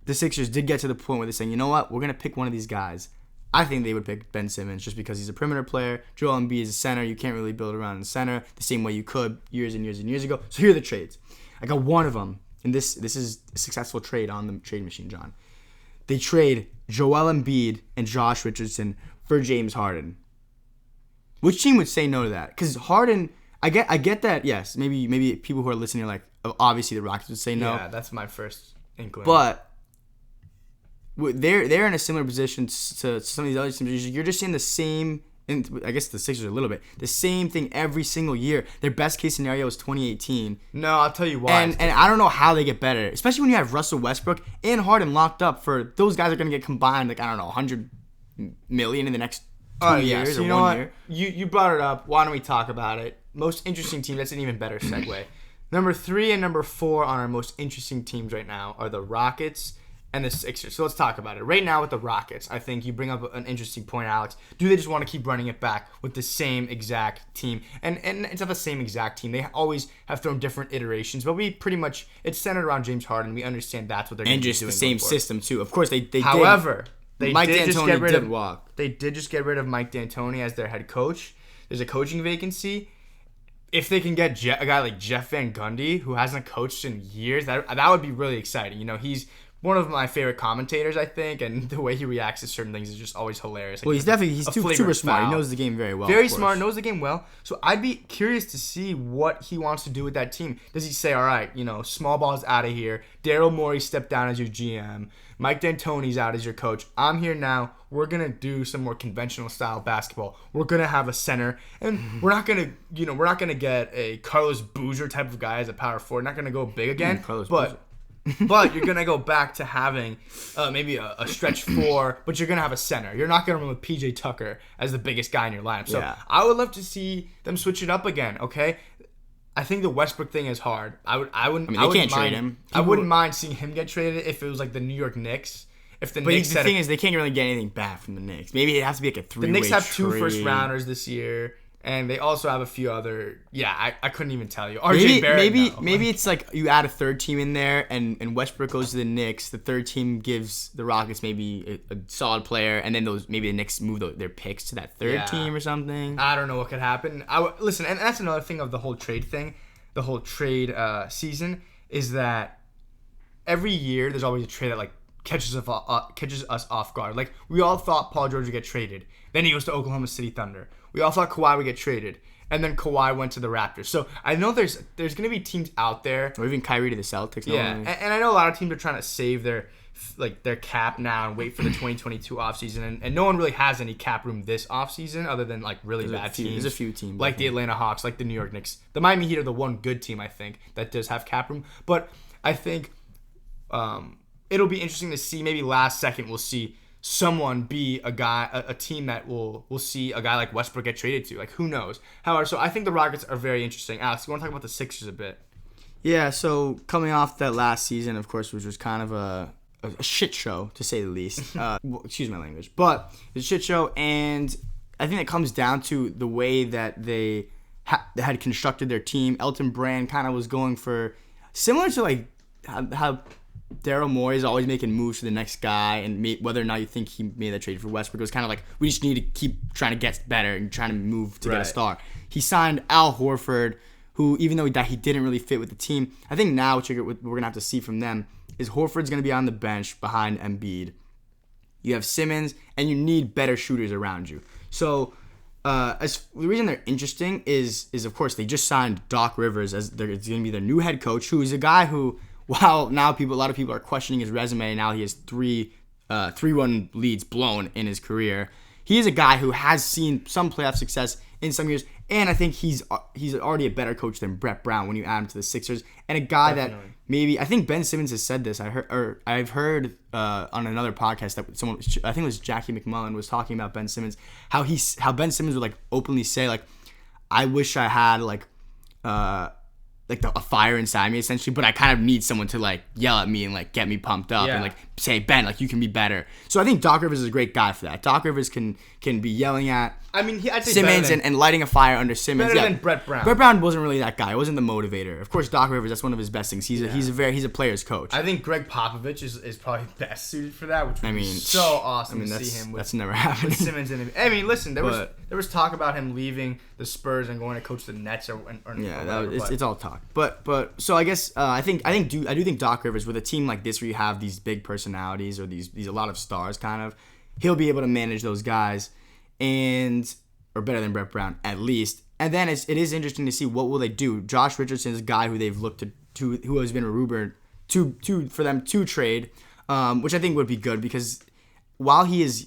the Sixers did get to the point where they're saying, you know what, we're going to pick one of these guys, I think they would pick Ben Simmons just because he's a perimeter player. Joel Embiid is a center. You can't really build around the center the same way you could years and years and years ago. So here are the trades. I got one of them. And this is a successful trade on the trade machine, John. They trade Joel Embiid and Josh Richardson for James Harden. Which team would say no to that? Because Harden, I get that. Yes, maybe people who are listening are like, obviously the Rockets would say no. Yeah, that's my first inkling. But they're in a similar position to some of these other teams. You're just seeing the same. And I guess the Sixers a little bit. The same thing every single year. Their best case scenario is 2018. No, I'll tell you why. And I don't know how they get better. Especially when you have Russell Westbrook and Harden locked up for, those guys are going to get combined, like, I don't know, $100 million in the next 2 years or 1 year. You brought it up. Why don't we talk about it? Most interesting team. That's an even better segue. Number 3 and number 4 on our most interesting teams right now are the Rockets and the Sixers. So let's talk about it. Right now with the Rockets, I think you bring up an interesting point, Alex. Do they just want to keep running it back with the same exact team? And it's not the same exact team. They always have thrown different iterations, but it's centered around James Harden. We understand that's what they're going to be doing. And just the same system, too. Of course, they However, Mike D'Antoni did walk. They did just get rid of Mike D'Antoni as their head coach. There's a coaching vacancy. If they can get a guy like Jeff Van Gundy, who hasn't coached in years, that would be really exciting. He's one of my favorite commentators, I think, and the way he reacts to certain things is just always hilarious. Like, well, he's super smart. He knows the game very well. Very smart, knows the game well. So I'd be curious to see what he wants to do with that team. Does he say, all right, small ball's out of here. Daryl Morey stepped down as your GM. Mike D'Antoni's out as your coach. I'm here now. We're going to do some more conventional style basketball. We're going to have a center. And we're not going to get a Carlos Boozer type of guy as a power forward. We're not going to go big again. But you're going to go back to having maybe a stretch four, but you're going to have a center. You're not going to run with PJ Tucker as the biggest guy in your lineup. So I would love to see them switch it up again, okay? I think the Westbrook thing is hard. I wouldn't trade him. I wouldn't mind seeing him get traded if it was like the New York Knicks. If the Knicks the thing is, they can't really get anything back from the Knicks. Maybe it has to be like a three-way trade. The Knicks have 2 first-rounders this year. And they also have a few other. Yeah, I couldn't even tell you. RJ Barrett. Maybe it's like you add a third team in there, and Westbrook goes to the Knicks. The third team gives the Rockets maybe a solid player, and then maybe the Knicks move their picks to that third team or something. I don't know what could happen. Listen, and that's another thing of the whole trade thing, the whole trade season is that every year there's always a trade that like catches us off guard. Like we all thought Paul George would get traded, then he goes to Oklahoma City Thunder. We all thought Kawhi would get traded, and then Kawhi went to the Raptors. So I know there's going to be teams out there, or even Kyrie to the Celtics. Yeah, and I know a lot of teams are trying to save their cap now and wait for the 2022 offseason, and no one really has any cap room this offseason other than like really bad teams. There's a few teams like the Atlanta Hawks, like the New York Knicks, the Miami Heat are the one good team I think that does have cap room. But I think it'll be interesting to see. Maybe last second we'll see someone be a team that we'll see a guy like Westbrook get traded to. Like, who knows? However, so I think the Rockets are very interesting. Alex, you want to talk about the Sixers a bit? Yeah, so coming off that last season, of course, which was kind of a shit show, to say the least. Excuse my language. But it's a shit show, and I think it comes down to the way that they had constructed their team. Elton Brand kind of was going for, similar to like how Daryl Morey is always making moves for the next guy, and whether or not you think he made that trade for Westbrook, it was kind of like, we just need to keep trying to get better and trying to move to get a star. He signed Al Horford, who, even though he didn't really fit with the team, I think now what we're going to have to see from them is Horford's going to be on the bench behind Embiid. You have Simmons, and you need better shooters around you. So the reason they're interesting is of course, they just signed Doc Rivers as it's going to be their new head coach, who is a guy who, while now a lot of people are questioning his resume, now he has three run leads blown in his career. He is a guy who has seen some playoff success in some years, and I think he's already a better coach than Brett Brown when you add him to the Sixers, and a guy that maybe, I think Ben Simmons has said this. I've heard on another podcast that someone, I think it was Jackie McMullen, was talking about Ben Simmons, how Ben Simmons would like openly say like, I wish I had like a fire inside me, essentially, but I kind of need someone to like yell at me and like get me pumped up and like say, Ben, like, you can be better. So I think Doc Rivers is a great guy for that. Doc Rivers can be yelling at I'd say Simmons and lighting a fire under Simmons. Better than Brett Brown. Brett Brown wasn't really that guy. It wasn't the motivator. Of course, Doc Rivers, that's one of his best things. He's a player's coach. I think Greg Popovich is probably best suited for that, which would be so awesome to see him with. That's never happened. With Simmons and I mean, listen, there was talk about him leaving the Spurs and going to coach the Nets it's all talk. But so I guess I do think Doc Rivers, with a team like this where you have these big personalities or these a lot of stars, kind of, he'll be able to manage those guys or better than Brett Brown at least. And then it is interesting to see what will they do. Josh Richardson is a guy who they've looked to who has been rumored for them to trade, which I think would be good, because while his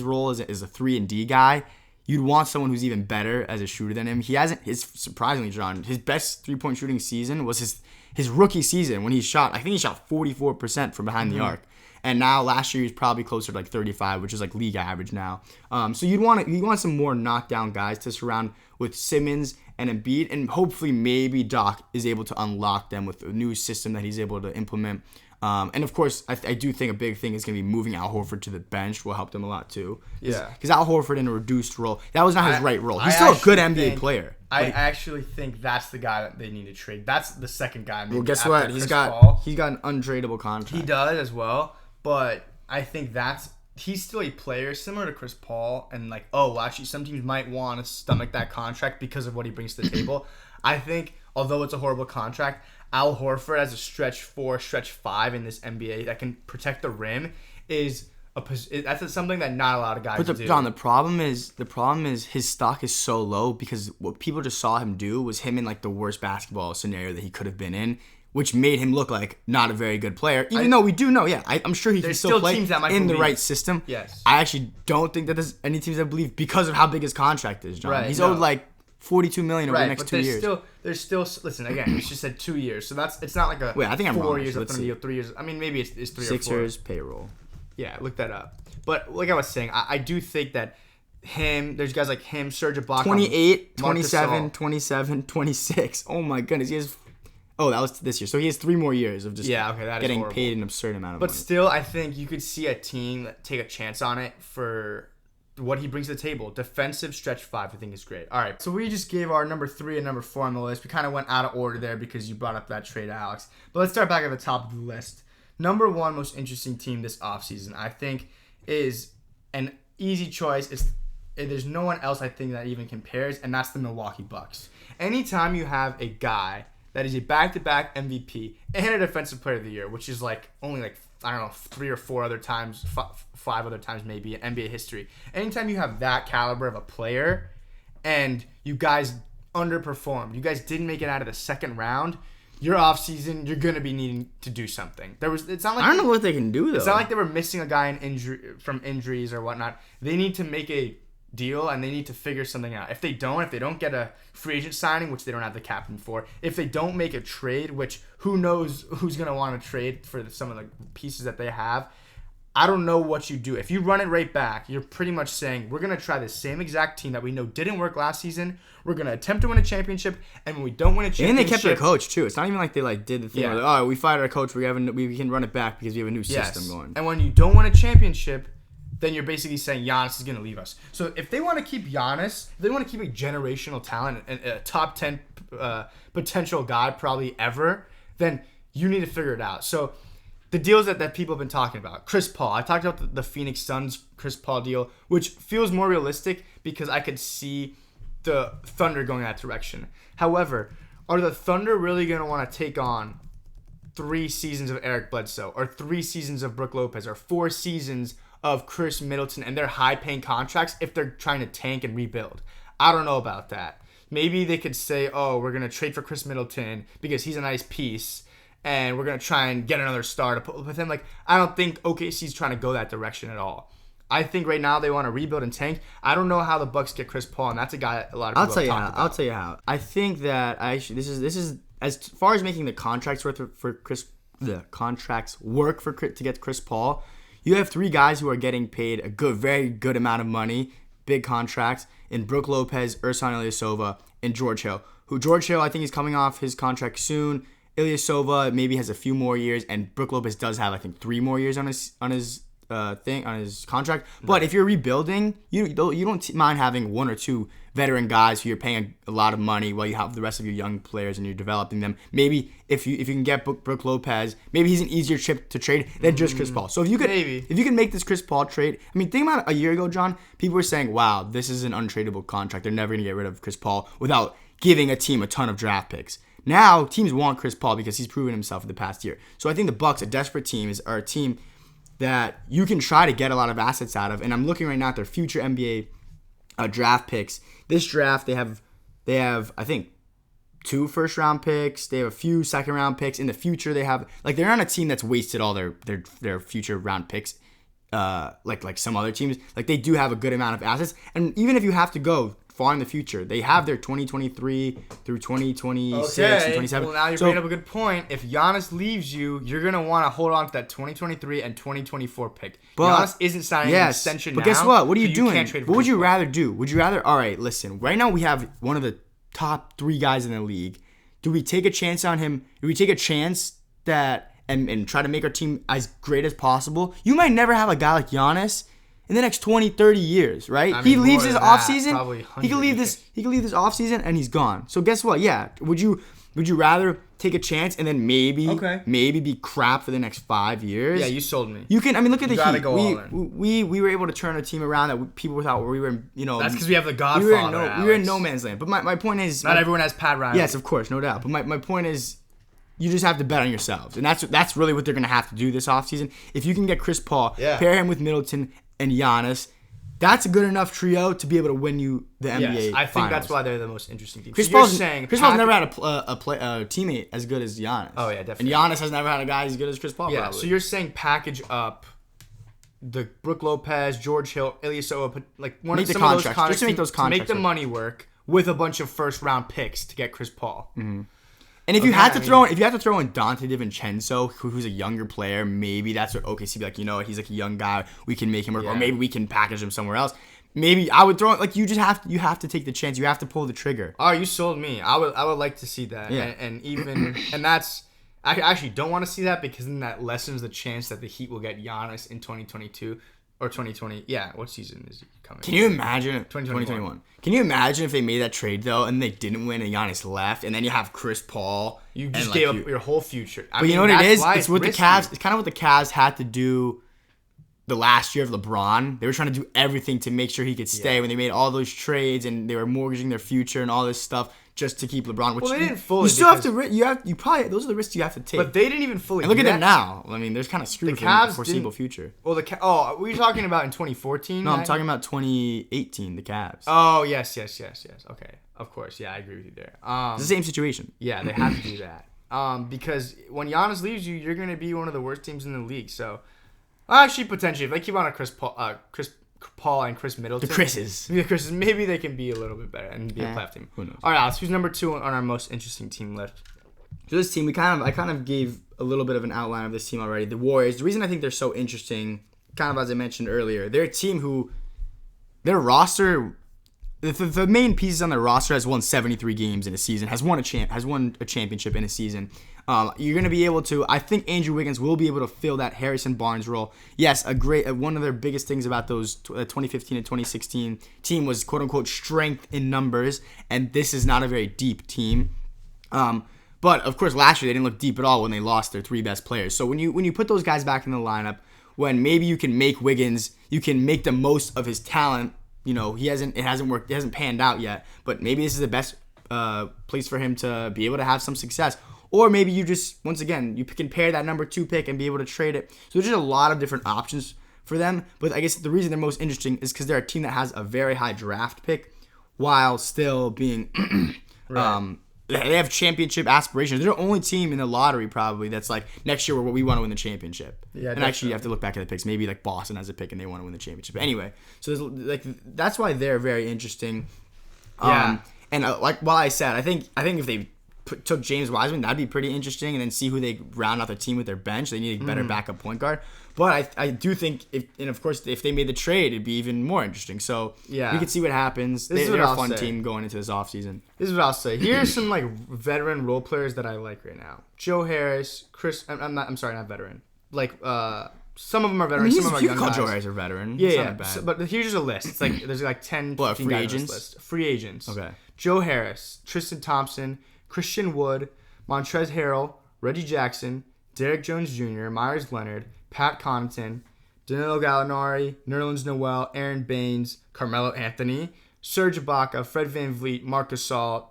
role is a 3-and-D guy, you'd want someone who's even better as a shooter than him. Surprisingly, John, his best 3-point shooting season was his rookie season, when he shot 44% from behind the arc. And now last year he was probably closer to like 35, which is like league average now. So you want some more knockdown guys to surround with Simmons and Embiid, and hopefully maybe Doc is able to unlock them with a new system that he's able to implement. And of course, I do think a big thing is going to be moving Al Horford to the bench will help them a lot too. Yeah. Because Al Horford in a reduced role, that was not his right role. He's still a good NBA player. I actually think that's the guy that they need to trade. That's the second guy. Well, guess what? He's got an untradeable contract. He does as well, but I think he's still a player similar to Chris Paul, and like, actually some teams might want to stomach that contract because of what he brings to the table. I think although it's a horrible contract, Al Horford as a stretch 4, stretch 5 in this NBA that can protect the rim that's something that not a lot of guys do. John, the problem is his stock is so low because what people just saw him do was him in like the worst basketball scenario that he could have been in, which made him look like not a very good player. Even though we do know, I'm sure he can still play in the right system. Yes. I actually don't think that there's any teams that believe because of how big his contract is, John. Right, He's owed like $42 million over the next 2 years. There's still listen again. It's just said 2 years, so it's not like a wait. I think I'm 4 wrong. years up on the deal, 3 years. I mean, maybe it's 3 or 4. 6 years payroll. Yeah, look that up. But like I was saying, I do think that there's guys like him, Serge Ibaka, 28, 27, 27, 26. Oh my goodness, he has. Oh, that was this year. So he has 3 more years of just getting paid an absurd amount of money. But still, I think you could see a team take a chance on it for what he brings to the table. Defensive stretch 5, I think is great. All right, so we just gave our number 3 and number 4 on the list. We kind of went out of order there because you brought up that trade, Alex. But let's start back at the top of the list. Number 1 most interesting team this offseason, I think, is an easy choice. There's no one else I think that even compares, and that's the Milwaukee Bucks. Anytime you have a guy that is a back-to-back MVP and a Defensive Player of the Year, which is only 3 or 4 other times, 5 other times maybe in NBA history. Anytime you have that caliber of a player and you guys underperformed, you guys didn't make it out of the second round, your offseason, you're going to be needing to do something. It's not like I don't know what they can do, though. It's not like they were missing a guy from injuries or whatnot. They need to make a deal, and they need to figure something out. If they don't get a free agent signing, which they don't have the captain for, if they don't make a trade, which who knows who's going to want to trade for some of the pieces that they have, I don't know what you do. If you run it right back, you're pretty much saying, we're going to try the same exact team that we know didn't work last season. We're going to attempt to win a championship, and when we don't win a championship... And they kept their coach, too. It's not even like they did the thing where we fired our coach, we can run it back because we have a new system going. And when you don't win a championship, then you're basically saying Giannis is going to leave us. So if they want to keep Giannis, if they want to keep a generational talent, a top 10 potential guy probably ever, then you need to figure it out. So the deals that people have been talking about. Chris Paul. I talked about the Phoenix Suns Chris Paul deal, which feels more realistic because I could see the Thunder going that direction. However, are the Thunder really going to want to take on 3 seasons of Eric Bledsoe or 3 seasons of Brook Lopez or 4 seasons of Chris Middleton and their high-paying contracts if they're trying to tank and rebuild? I don't know about that. Maybe they could say, we're going to trade for Chris Middleton because he's a nice piece, and we're going to try and get another star to put with him. I don't think OKC's trying to go that direction at all. I think right now they want to rebuild and tank. I don't know how the Bucks get Chris Paul, and that's a guy a lot of people have talked about. I'll tell you how. I think that this is as far as making the contracts work for Chris, the contracts work to get Chris Paul. You have 3 guys who are getting paid a very good amount of money, big contracts, in Brook Lopez, Ersan Ilyasova, and George Hill. George Hill, I think, is coming off his contract soon. Ilyasova maybe has a few more years, and Brook Lopez does have, I think, 3 more years on his contract. But if you're rebuilding, you don't mind having 1 or 2 veteran guys who you're paying a lot of money while you have the rest of your young players and you're developing them. Maybe if you can get Brook Lopez, maybe he's an easier chip to trade than just Chris Paul. So if you can make this Chris Paul trade, I mean, think about it, a year ago, John, people were saying, wow, this is an untradeable contract. They're never going to get rid of Chris Paul without giving a team a ton of draft picks. Now, teams want Chris Paul because he's proven himself in the past year. So I think the Bucks, a desperate team, are a team that you can try to get a lot of assets out of. And I'm looking right now at their future NBA draft picks. This draft, they have I think 2 first-round picks. They have a few second-round picks. In the future, they have they're on a team that's wasted all their future round picks. Like some other teams, they do have a good amount of assets. And even if you have to go far in the future, they have their 2023 through 2026 and 27. Well, now you're bringing up a good point. If Giannis leaves you, you're going to want to hold on to that 2023 and 2024 pick. But Giannis isn't signing an extension now. But guess what? What are you doing? What would you rather do? Would you rather, all right, listen, right now we have one of the top 3 guys in the league. Do we take a chance on him? Do we take a chance that and try to make our team as great as possible? You might never have a guy like Giannis in the next 20, 30 years, right? I He mean, leaves more his than that, offseason. probably He could 100 leave years. this offseason and he's gone. So guess what? Yeah. Would you rather take a chance and then maybe be crap for the next 5 years? Yeah, you sold me. You can. I mean, look at You the gotta Heat. go all in. We were able to turn a team around that people thought we were, That's because we have the we Godfather. were in no man's land. But my point is, Not everyone has Pat Riley. yes, of course, no doubt. But my point is, you just have to bet on yourselves, and that's really what they're gonna have to do this offseason. If you can get Chris Paul, pair him with Middleton and Giannis, that's a good enough trio to be able to win you the NBA. I think finals. that's why they're the most interesting team. Chris So you're Paul's saying Chris Paul's never had a teammate as good as Giannis. Oh, yeah, definitely. And Giannis has never had a guy as good as Chris Paul. Yeah, probably. so you're saying package up the Brook Lopez, George Hill, Ilyasova, like one Make of the some of those contracts. contracts Just to make those to contracts make the work. money work with a bunch of first round picks to get Chris Paul. Mm-hmm. And if you had to throw in Dante DiVincenzo, who's a younger player, maybe that's what OKC be like. You know, he's like a young guy. We can make him work, or maybe we can package him somewhere else. Maybe I would throw it. Like you have to take the chance. You have to pull the trigger. Oh, you sold me. I would like to see that. Yeah. And that's I actually don't want to see that because then that lessens the chance that the Heat will get Giannis in 2022 or 2020. Yeah, what season is he coming? Can you imagine 2021? Can you imagine if they made that trade though and they didn't win and Giannis left and then you have Chris Paul? You and, just like, gave up your whole future. But you know what it is? It's what the Cavs. It's kind of what the Cavs had to do the last year of LeBron. They were trying to do everything to make sure he could stay when they made all those trades and they were mortgaging their future and all this stuff just to keep LeBron. Which Well, they didn't you fully still have to. You probably those are the risks you have to take. But they didn't even fully. And look do at that. them now. I mean, there's kind of screwed for Cavs the foreseeable didn't- future. Well, were you talking about in 2014? No, I'm talking about 2018. The Cavs. Oh yes. Okay, of course. Yeah, I agree with you there. It's the same situation. Yeah, they have to do that. Because when Giannis leaves you, you're going to be one of the worst teams in the league. So, actually, potentially, if they keep on a Chris Paul and Chris Middleton, The Chris's. maybe they can be a little bit better and be a playoff team. Who knows? All right, Alex, who's number 2 on our most interesting team list? So this team, I kind of gave a little bit of an outline of this team already. The Warriors. The reason I think they're so interesting, kind of as I mentioned earlier, they're a team who their roster, the main pieces on their roster has won 73 games in a season, has won a championship in a season. You're going to be able to. I think Andrew Wiggins will be able to fill that Harrison Barnes role. Yes, one of their biggest things about those 2015 and 2016 team was quote unquote strength in numbers, and this is not a very deep team. But of course, last year they didn't look deep at all when they lost their 3 best players. So when you put those guys back in the lineup, when maybe you can make Wiggins, you can make the most of his talent. You know, it hasn't worked, it hasn't panned out yet. But maybe this is the best place for him to be able to have some success. Or maybe you just, once again, you can pair that number 2 pick and be able to trade it. So there's just a lot of different options for them. But I guess the reason they're most interesting is because they're a team that has a very high draft pick while still being they have championship aspirations. They're the only team in the lottery probably that's like next year we want to win the championship. Yeah, and actually you have to look back at the picks. Maybe like Boston has a pick and they want to win the championship. But anyway, so there's, that's why they're very interesting. Yeah. And while I said I think if they took James Wiseman, that'd be pretty interesting, and then see who they round out their team with their bench. They need a better backup point guard. But I do think, if they made the trade, it'd be even more interesting. So we could see what happens. They're a fun team going into this offseason. This is what I'll say. Here's some veteran role players that I like right now. Joe Harris, Chris. I'm sorry, not veteran. Some of them are veterans. Some of them are young guys. Joe Harris a veteran. Yeah. But here's just a list. It's there's 10 what, 15 free guys on agents? this list. Free agents. Okay. Joe Harris, Tristan Thompson, Christian Wood, Montrezl Harrell, Reggie Jackson, Derek Jones Jr., Myers Leonard, Pat Connaughton, Danilo Gallinari, Nerlens Noel, Aaron Baines, Carmelo Anthony, Serge Ibaka, Fred VanVleet, Marc Gasol,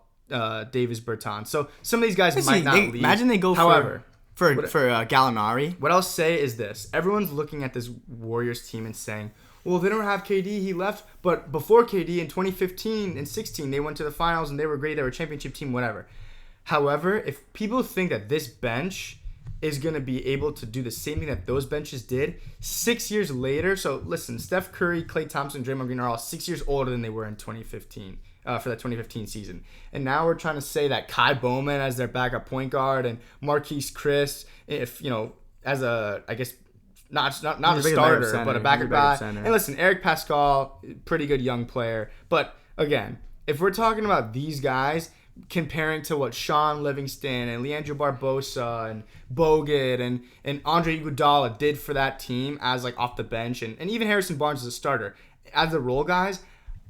Davis Bertans. So some of these guys might not leave. Imagine they go for Gallinari. What I'll say is this. Everyone's looking at this Warriors team and saying, well, they don't have KD, he left. But before KD in 2015 and 16, they went to the finals and they were great. They were a championship team, whatever. However, if people think that this bench is going to be able to do the same thing that those benches did 6 years later. So listen, Steph Curry, Klay Thompson, Draymond Green are all 6 years older than they were in 2015 for that 2015 season. And now we're trying to say that Kai Bowman as their backup point guard and Marquise Chris, as a, I guess, not a starter, but a backup guy. And listen, Eric Pascal, pretty good young player. But again, if we're talking about these guys, comparing to what Sean Livingston and Leandro Barbosa and Bogut and Andre Iguodala did for that team as like off the bench, and even Harrison Barnes as a starter. As the role guys,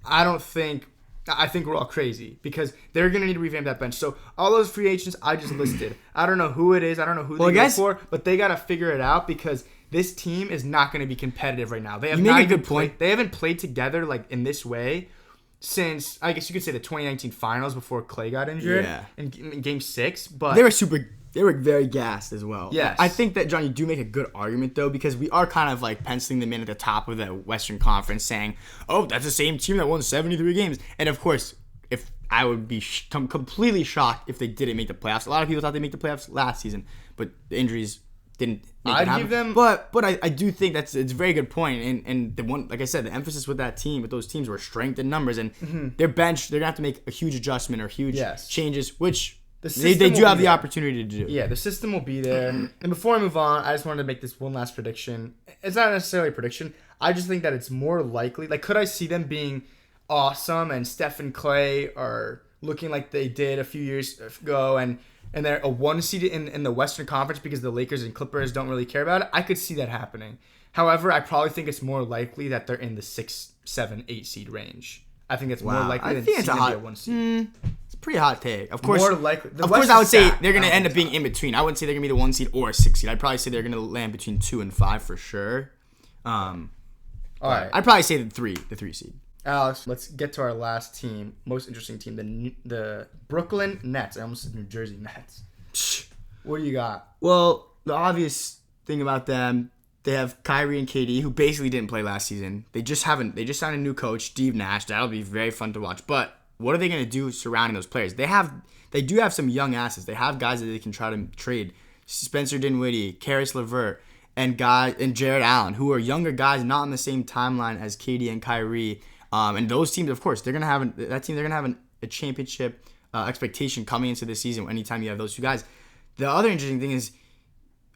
I think we're all crazy because they're going to need to revamp that bench. So all those free agents I just listed, I don't know who it is. I don't know who they go for, but they got to figure it out because this team is not going to be competitive right now. They have not even played. They haven't played together like in this way since, I guess you could say, the 2019 finals before Clay got injured in Game 6. But they were very gassed as well. Yes. I think that, John, you do make a good argument, though, because we are kind of like penciling them in at the top of the Western Conference saying, oh, that's the same team that won 73 games. And, of course, if I would be completely shocked if they didn't make the playoffs. A lot of people thought they'd make the playoffs last season, but the injuries didn't make it happen. Give them... But I do think it's a very good point. And the one, like I said, the emphasis with those teams were strength and numbers. And their bench, they're going to have to make a huge adjustment or huge changes, which... They do have the opportunity to do. Yeah, the system will be there. And before I move on, I just wanted to make this one last prediction. It's not necessarily a prediction. I just think that it's more likely. Like, could I see them being awesome and Steph and Clay are looking like they did a few years ago and they're a 1 seed in the Western Conference because the Lakers and Clippers don't really care about it? I could see that happening. However, I probably think it's more likely that they're in the 6, 7, 8 seed range. I think it's more likely than seeing them be a 1 seed. Pretty hot take. Of course, more likely. Of course, I would say they're going to end up being in between. I wouldn't say they're going to be the 1 seed or a 6 seed. I'd probably say they're going to land between 2 and 5 for sure. All right. I'd probably say the 3 seed. Alex, let's get to our last team, most interesting team, the Brooklyn Nets. I almost said New Jersey Nets. What do you got? Well, the obvious thing about them, they have Kyrie and KD, who basically didn't play last season. They just signed a new coach, Steve Nash. That'll be very fun to watch. But what are they going to do surrounding those players? They do have some young assets. They have guys that they can try to trade. Spencer Dinwiddie, Karis LeVert, and Jared Allen, who are younger guys, not on the same timeline as KD and Kyrie. And those teams, of course, they're going to have a championship expectation coming into the season anytime you have those two guys. The other interesting thing is,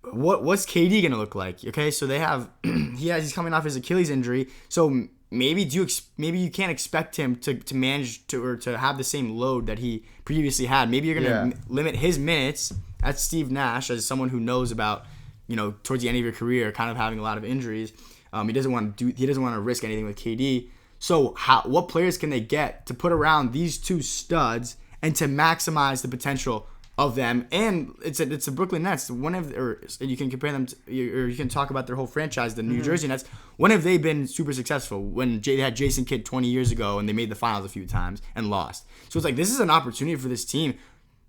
what's KD going to look like? Okay, so they have he's coming off his Achilles injury, so maybe you can't expect him to manage to have the same load that he previously had. Maybe you're going to limit his minutes. That's Steve Nash, as someone who knows about, towards the end of your career, kind of having a lot of injuries. He doesn't want to risk anything with KD. So what players can they get to put around these two studs and to maximize the potential of them? And it's the Brooklyn Nets. You can compare them to, or you can talk about their whole franchise, the New Jersey Nets. When have they been super successful? When they had Jason Kidd 20 years ago and they made the finals a few times and lost. So it's like, this is an opportunity for this team.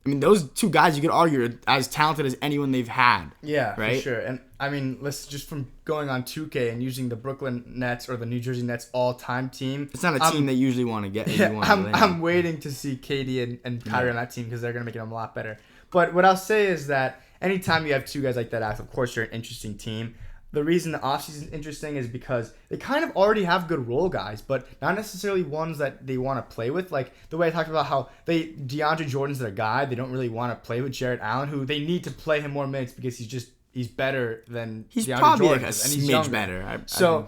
I mean, those two guys, you could argue, are as talented as anyone they've had. Yeah, right? For sure. And I mean, let's just from going on 2K and using the Brooklyn Nets or the New Jersey Nets all-time team. It's not a team that you usually want to get. I'm waiting to see KD and Kyrie on that team because they're going to make them a lot better. But what I'll say is that anytime you have two guys like that, of course, you're an interesting team. The reason the offseason is interesting is because they kind of already have good role guys, but not necessarily ones that they want to play with. Like the way I talked about how DeAndre Jordan's their guy. They don't really want to play with Jared Allen, who they need to play him more minutes because he's better than he's DeAndre probably Jordan, like a smidge better.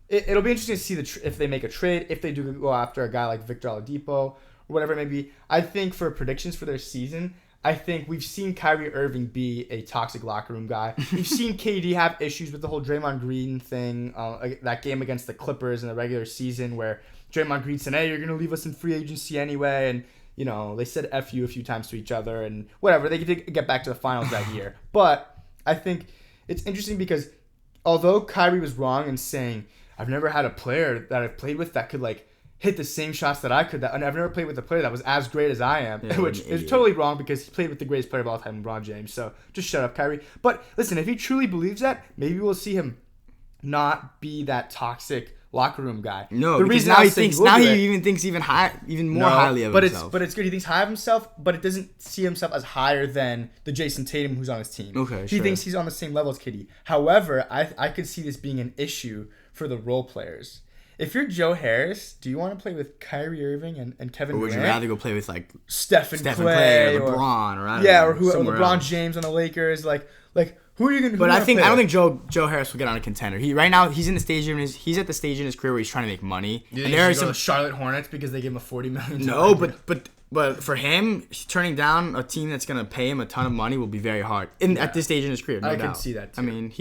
It'll be interesting to see if they make a trade, if they do go after a guy like Victor Oladipo or whatever it may be. I think for predictions for their season, I think we've seen Kyrie Irving be a toxic locker room guy. We've seen KD have issues with the whole Draymond Green thing, that game against the Clippers in the regular season where Draymond Green said, hey, you're going to leave us in free agency anyway. And, they said F you a few times to each other and whatever. They could get back to the finals that year. But I think it's interesting because although Kyrie was wrong in saying, I've never had a player that I've played with that could, hit the same shots that I could. And I've never played with a player that was as great as I am, which is totally wrong because he played with the greatest player of all time, LeBron James. So just shut up, Kyrie. But listen, if he truly believes that, maybe we'll see him not be that toxic locker room guy. No, the reason he thinks even more highly of himself. But it's good. He thinks high of himself, but it doesn't see himself as higher than the Jason Tatum who's on his team. Okay, he thinks he's on the same level as KD. However, I could see this being an issue for the role players. if you're Joe Harris, do you want to play with Kyrie Irving and Kevin Or would Durant? you rather go play with like Stephen Clay or LeBron or I don't know, or LeBron else. James on the Lakers? Like who are you gonna? But I don't think Joe Harris will get on a contender. Right now he's at the stage in his career where he's trying to make money. And there are some Charlotte Hornets because they give him a $40 million. No, but for him, turning down a team that's gonna pay him a ton of money will be very hard at this stage in his career. No doubt. I can see that too. I mean,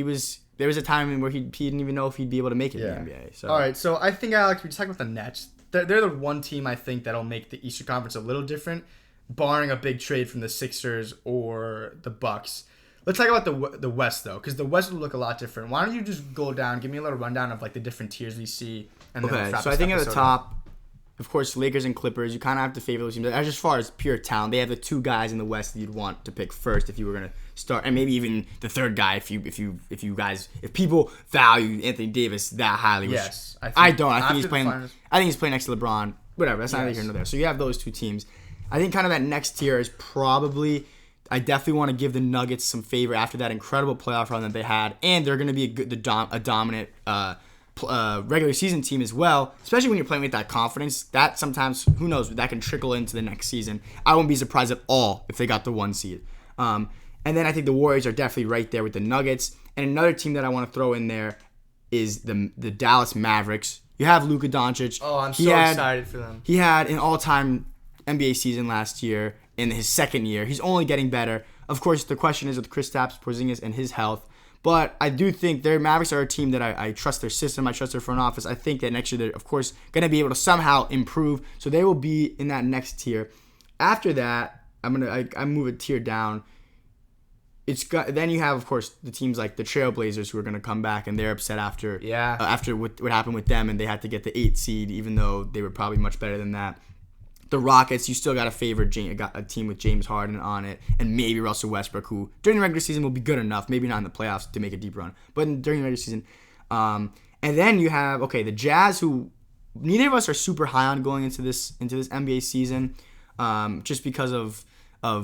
there was a time where he didn't even know if he'd be able to make it in the NBA. So. All right, so I think, Alex, we just talk about the Nets. They're the one team I think that'll make the Eastern Conference a little different, barring a big trade from the Sixers or the Bucks. Let's talk about the West, though, because the West will look a lot different. Why don't you just go down, give me a little rundown of like the different tiers we see. And okay, then so I think at the top, of course, Lakers and Clippers, you kind of have to favor those teams. As far as pure talent, they have the two guys in the West that you'd want to pick first if you were going to start, and maybe even the third guy if people value Anthony Davis that highly. Yes, I don't. I think he's playing next to LeBron. Whatever. That's neither here nor there. So you have those two teams. I think kind of that next tier is probably. I definitely want to give the Nuggets some favor after that incredible playoff run that they had, and they're going to be a dominant regular season team as well. Especially when you're playing with that confidence. That sometimes, who knows, that can trickle into the next season. I wouldn't be surprised at all if they got the 1 seed. And then I think the Warriors are definitely right there with the Nuggets. And another team that I want to throw in there is the Dallas Mavericks. You have Luka Doncic. Oh, I'm excited for them. He had an all-time NBA season last year. In his second year, he's only getting better. Of course, the question is with Kristaps Porzingis and his health. But I do think their Mavericks are a team that I trust their system. I trust their front office. I think that next year they're, of course, going to be able to somehow improve. So they will be in that next tier. After that, I move a tier down. Then you have, of course, the teams like the Trailblazers who are going to come back and they're upset after what happened with them and they had to get the 8 seed even though they were probably much better than that. The Rockets, you still got to favor a team with James Harden on it and maybe Russell Westbrook, who during the regular season will be good enough, maybe not in the playoffs to make a deep run, but during the regular season. And then you have, the Jazz, who neither of us are super high on going into this NBA season, just because of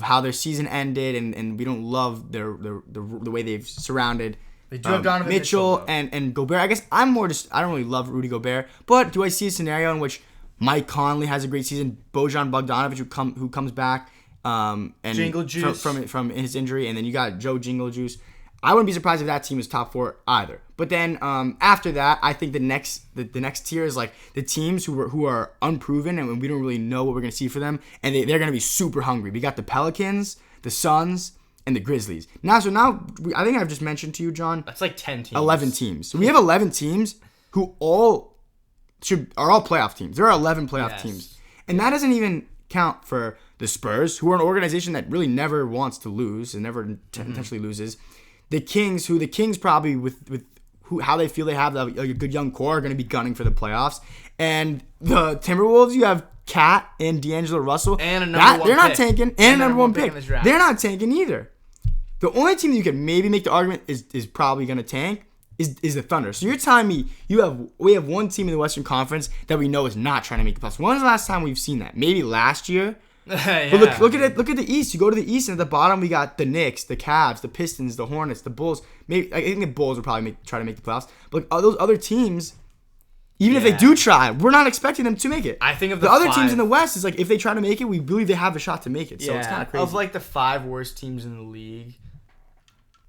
how their season ended and we don't love the way they've surrounded they do have Donovan Mitchell and Gobert. I guess I don't really love Rudy Gobert, but do I see a scenario in which Mike Conley has a great season. Bojan Bogdanovic who comes back and Jingle Juice from his injury, and then you got Joe Jingle Juice. I wouldn't be surprised if that team is top 4 either. But then after that, I think the next tier is like the teams who are unproven and we don't really know what we're gonna see for them, and they're gonna be super hungry. We got the Pelicans, the Suns, and the Grizzlies. I think I've just mentioned to you, John. That's like 10 teams. 11 teams. So we have 11 teams who are all playoff teams. There are 11 playoff teams. And that doesn't even count for the Spurs, who are an organization that really never wants to lose and never intentionally loses. The Kings, probably with how they feel they have a good young core, are going to be gunning for the playoffs. And the Timberwolves, you have Cat and D'Angelo Russell. And a number 1 pick. They're not tanking. And a number 1 pick. They're not tanking either. The only team that you can maybe make the argument is probably going to tank is the Thunder. So you're telling me we have one team in the Western Conference that we know is not trying to make the playoffs. When was the last time we've seen that? Maybe last year. Yeah. But look at it. Look at the East. You go to the East, and at the bottom we got the Knicks, the Cavs, the Pistons, the Hornets, the Bulls. Maybe I think the Bulls will probably try to make the playoffs. But those other teams, even if they do try, we're not expecting them to make it. I think of the other teams in the West is like if they try to make it, we believe they have a shot to make it. So it's kind of crazy. Of like the 5 worst teams in the league,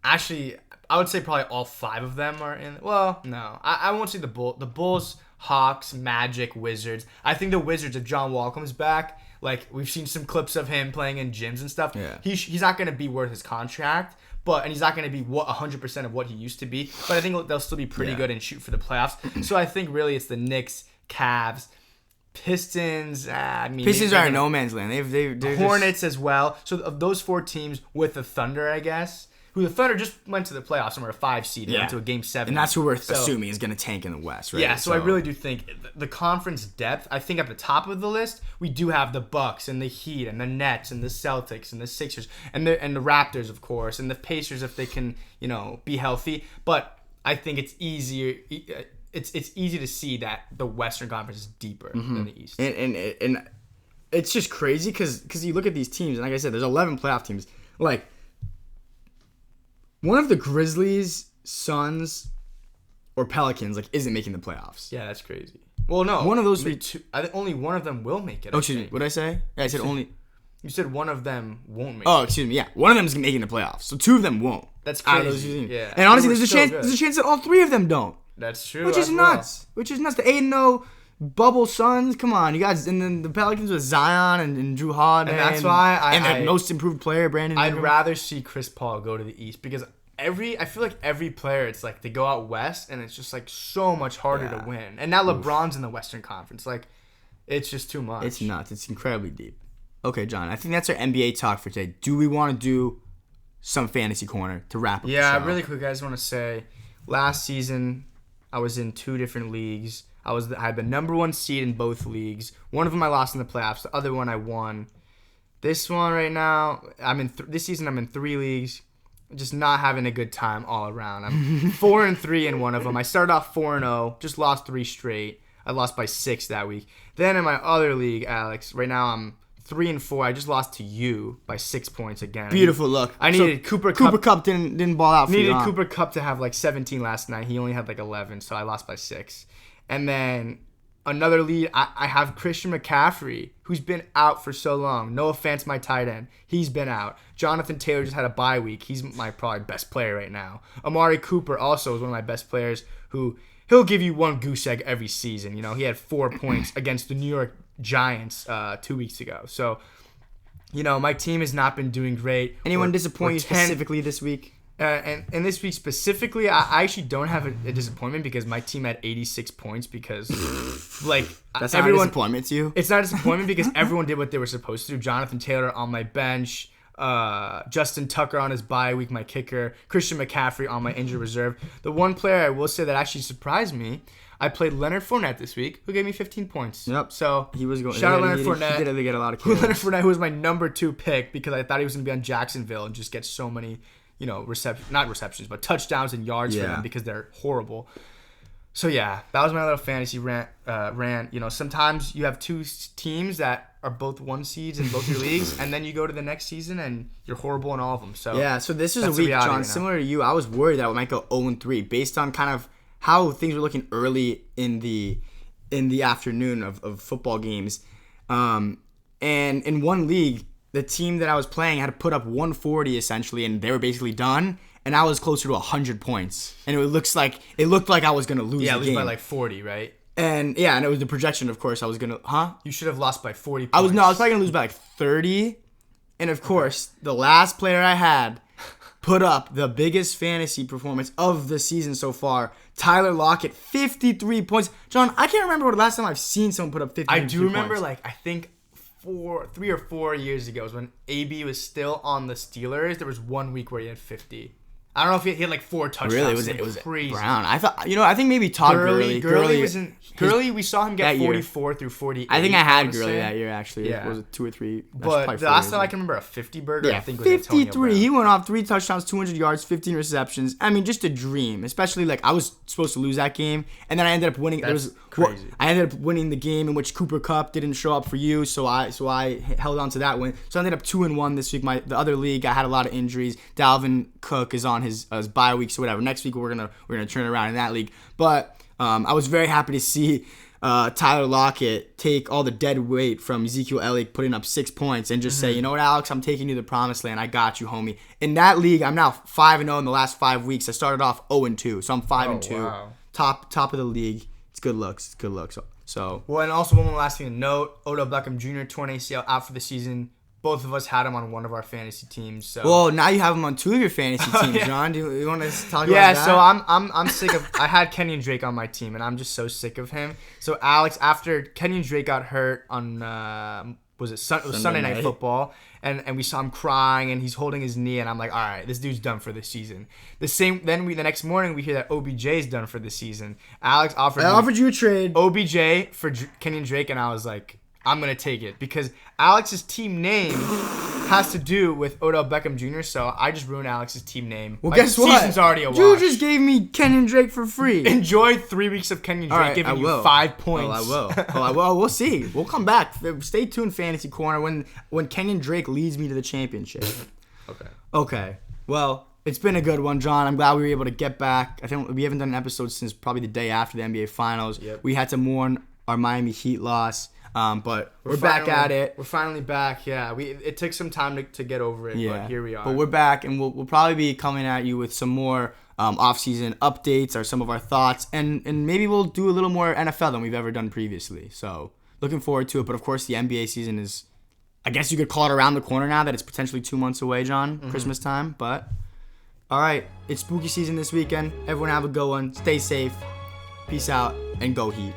actually, I would say probably all 5 of them are in. Well, no, I won't say the Bulls, Hawks, Magic, Wizards. I think the Wizards, if John Wall comes back, like we've seen some clips of him playing in gyms and stuff. Yeah. He's not going to be worth his contract, and he's not going to be 100% of what he used to be. But I think they'll still be pretty good and shoot for the playoffs. So I think really it's the Knicks, Cavs, Pistons. Pistons are in no man's land. They're Hornets as well. So of those 4 teams with the Thunder, I guess. Who the Thunder just went to the playoffs and were a 5 seed and went to a Game 7. And that's who we're assuming is going to tank in the West, right? Yeah, so I really do think the conference depth, I think at the top of the list, we do have the Bucks and the Heat and the Nets and the Celtics and the Sixers and the Raptors, of course, and the Pacers if they can, be healthy. But I think it's easier. It's easy to see that the Western Conference is deeper than the East. And it's just crazy because you look at these teams, and like I said, there's 11 playoff teams. Like, one of the Grizzlies, Suns, or Pelicans isn't making the playoffs. Yeah, that's crazy. Well, no. One of those three. I think only one of them will make it. Oh, excuse me. What did I say? Yeah, I said only. You said one of them won't make it. Oh, excuse me. Yeah, one of them is making the playoffs, so two of them won't. That's Out of those crazy. two teams. Yeah. And honestly, They were there's a so chance. good. There's a chance that all three of them don't. That's true. Which is nuts. Which is nuts. The 8-0 bubble Suns. Come on, you guys. And then the Pelicans with Zion and Drew Holiday. And that's why and their most improved player, Brandon I'd Ingram. rather see Chris Paul go to the East because I feel like every player, it's like they go out West and it's just like so much harder to win. And now LeBron's in the Western Conference. Like, it's just too much. It's nuts. It's incredibly deep. Okay, John. I think that's our NBA talk for today. Do we want to do some fantasy corner to wrap up the show? Yeah, really quick, I just want to say, last season I was in 2 different leagues. I had the number 1 seed in both leagues. One of them I lost in the playoffs. The other one I won. This one right now, this season I'm in 3 leagues. Just not having a good time all around. I'm 4-3 in one of them. I started off 4-0, just lost 3 straight. I lost by 6 that week. Then in my other league, Alex, right now I'm 3-4. I just lost to you by 6 points again. Beautiful look. I needed Cooper Kupp. Cooper Kupp didn't ball out for you. Needed Cooper Kupp to have like 17 last night. He only had like 11, so I lost by 6. And then another lead, I have Christian McCaffrey, who's been out for so long. No offense, my tight end. He's been out. Jonathan Taylor just had a bye week. He's my probably best player right now. Amari Cooper also is one of my best players who he'll give you one goose egg every season. You know, he had 4 points against the New York Giants 2 weeks ago. So, you know, my team has not been doing great. Anyone disappoint you specifically this week? And this week specifically, I actually don't have a disappointment because my team had 86 points because, like, that's not a disappointment to you? It's not a disappointment because everyone did what they were supposed to do. Jonathan Taylor on my bench, Justin Tucker on his bye week, my kicker, Christian McCaffrey on my injured reserve. The one player I will say that actually surprised me, I played Leonard Fournette this week, who gave me 15 points. Yep. So he was going. Shout out Leonard Fournette. He did get a lot of carries. Leonard Fournette, who was my number 2 pick because I thought he was going to be on Jacksonville and just get so many, you know, not receptions, but touchdowns and yards for them because they're horrible. So yeah, that was my little fantasy rant. You know, sometimes you have 2 teams that are both 1 seeds in both your leagues, and then you go to the next season and you're horrible in all of them. So yeah, so this is a week, John, similar to you. I was worried that we might go 0-3 based on kind of how things were looking early in the afternoon of football games. And in one league, the team that I was playing had to put up 140 essentially, and they were basically done. And I was closer to 100 points, and it looked like I was gonna lose. Yeah, the game. lose by like 40, right? And yeah, and it was the projection. Of course, I was gonna. You should have lost by 40 points. I was probably gonna lose by like 30. And of course, the last player I had put up the biggest fantasy performance of the season so far. Tyler Lockett, 53 points. John, I can't remember the last time I've seen someone put up 53 points. I do remember, like, I think 3 or 4 years ago was when AB was still on the Steelers. There was 1 week where he had 50. I don't know if he had like 4 touchdowns. Really? It was crazy. Brown. I thought, I think maybe Todd Gurley was in. Gurley, we saw him get 44 through 48. I think I had Gurley that year, actually. Yeah. It was 2 or 3. But the last time I can remember a 50 burger, I think was 53. He went off 3 touchdowns, 200 yards, 15 receptions. I mean, just a dream. Especially, like, I was supposed to lose that game, and then I ended up winning. That's crazy. I ended up winning the game in which Cooper Kupp didn't show up for you, so I held on to that win. So I ended up 2-1 this week. The other league, I had a lot of injuries. Dalvin Cook is on his bye week, so whatever. Next week we're gonna turn around in that league. But I was very happy to see Tyler Lockett take all the dead weight from Ezekiel Elliott, putting up 6 points, and just say, you know what, Alex, I'm taking you to the promised land. I got you, homie. In that league, I'm now 5-0 in the last 5 weeks. I started off 0-2, so I'm 5-2. Wow. Top of the league. It's good looks. So well, and also one more last thing to note: Odell Beckham Jr. torn ACL out for the season. Both of us had him on one of our fantasy teams. So. Well, now you have him on 2 of your fantasy teams, John. Do you want to talk about that? Yeah, so I'm sick of. I had Kenyon Drake on my team, and I'm just so sick of him. So Alex, after Kenyon Drake got hurt on Sunday Night Football, and we saw him crying, and he's holding his knee, and I'm like, all right, this dude's done for the season. The next morning we hear that OBJ is done for the season. Alex offered you a trade. OBJ for Kenyon Drake, and I was like, I'm going to take it because Alex's team name has to do with Odell Beckham Jr., so I just ruined Alex's team name. Well, guess what? Season's already a wash. You just gave me Kenyon Drake for free. Enjoy 3 weeks of Kenyon Drake giving you 5 points. I will. We'll see. We'll come back. Stay tuned, Fantasy Corner, when Kenyon Drake leads me to the championship. Okay. Well, it's been a good one, John. I'm glad we were able to get back. I think we haven't done an episode since probably the day after the NBA Finals. Yep. We had to mourn our Miami Heat loss. But we're back at it. We're finally back. Yeah, it took some time to get over it, but here we are. But we're back, and we'll probably be coming at you with some more off-season updates or some of our thoughts, and maybe we'll do a little more NFL than we've ever done previously. So looking forward to it. But of course, the NBA season is, I guess you could call it around the corner now that it's potentially 2 months away, John, Christmas time. But all right, it's spooky season this weekend. Everyone have a good one. Stay safe. Peace out, and go Heat.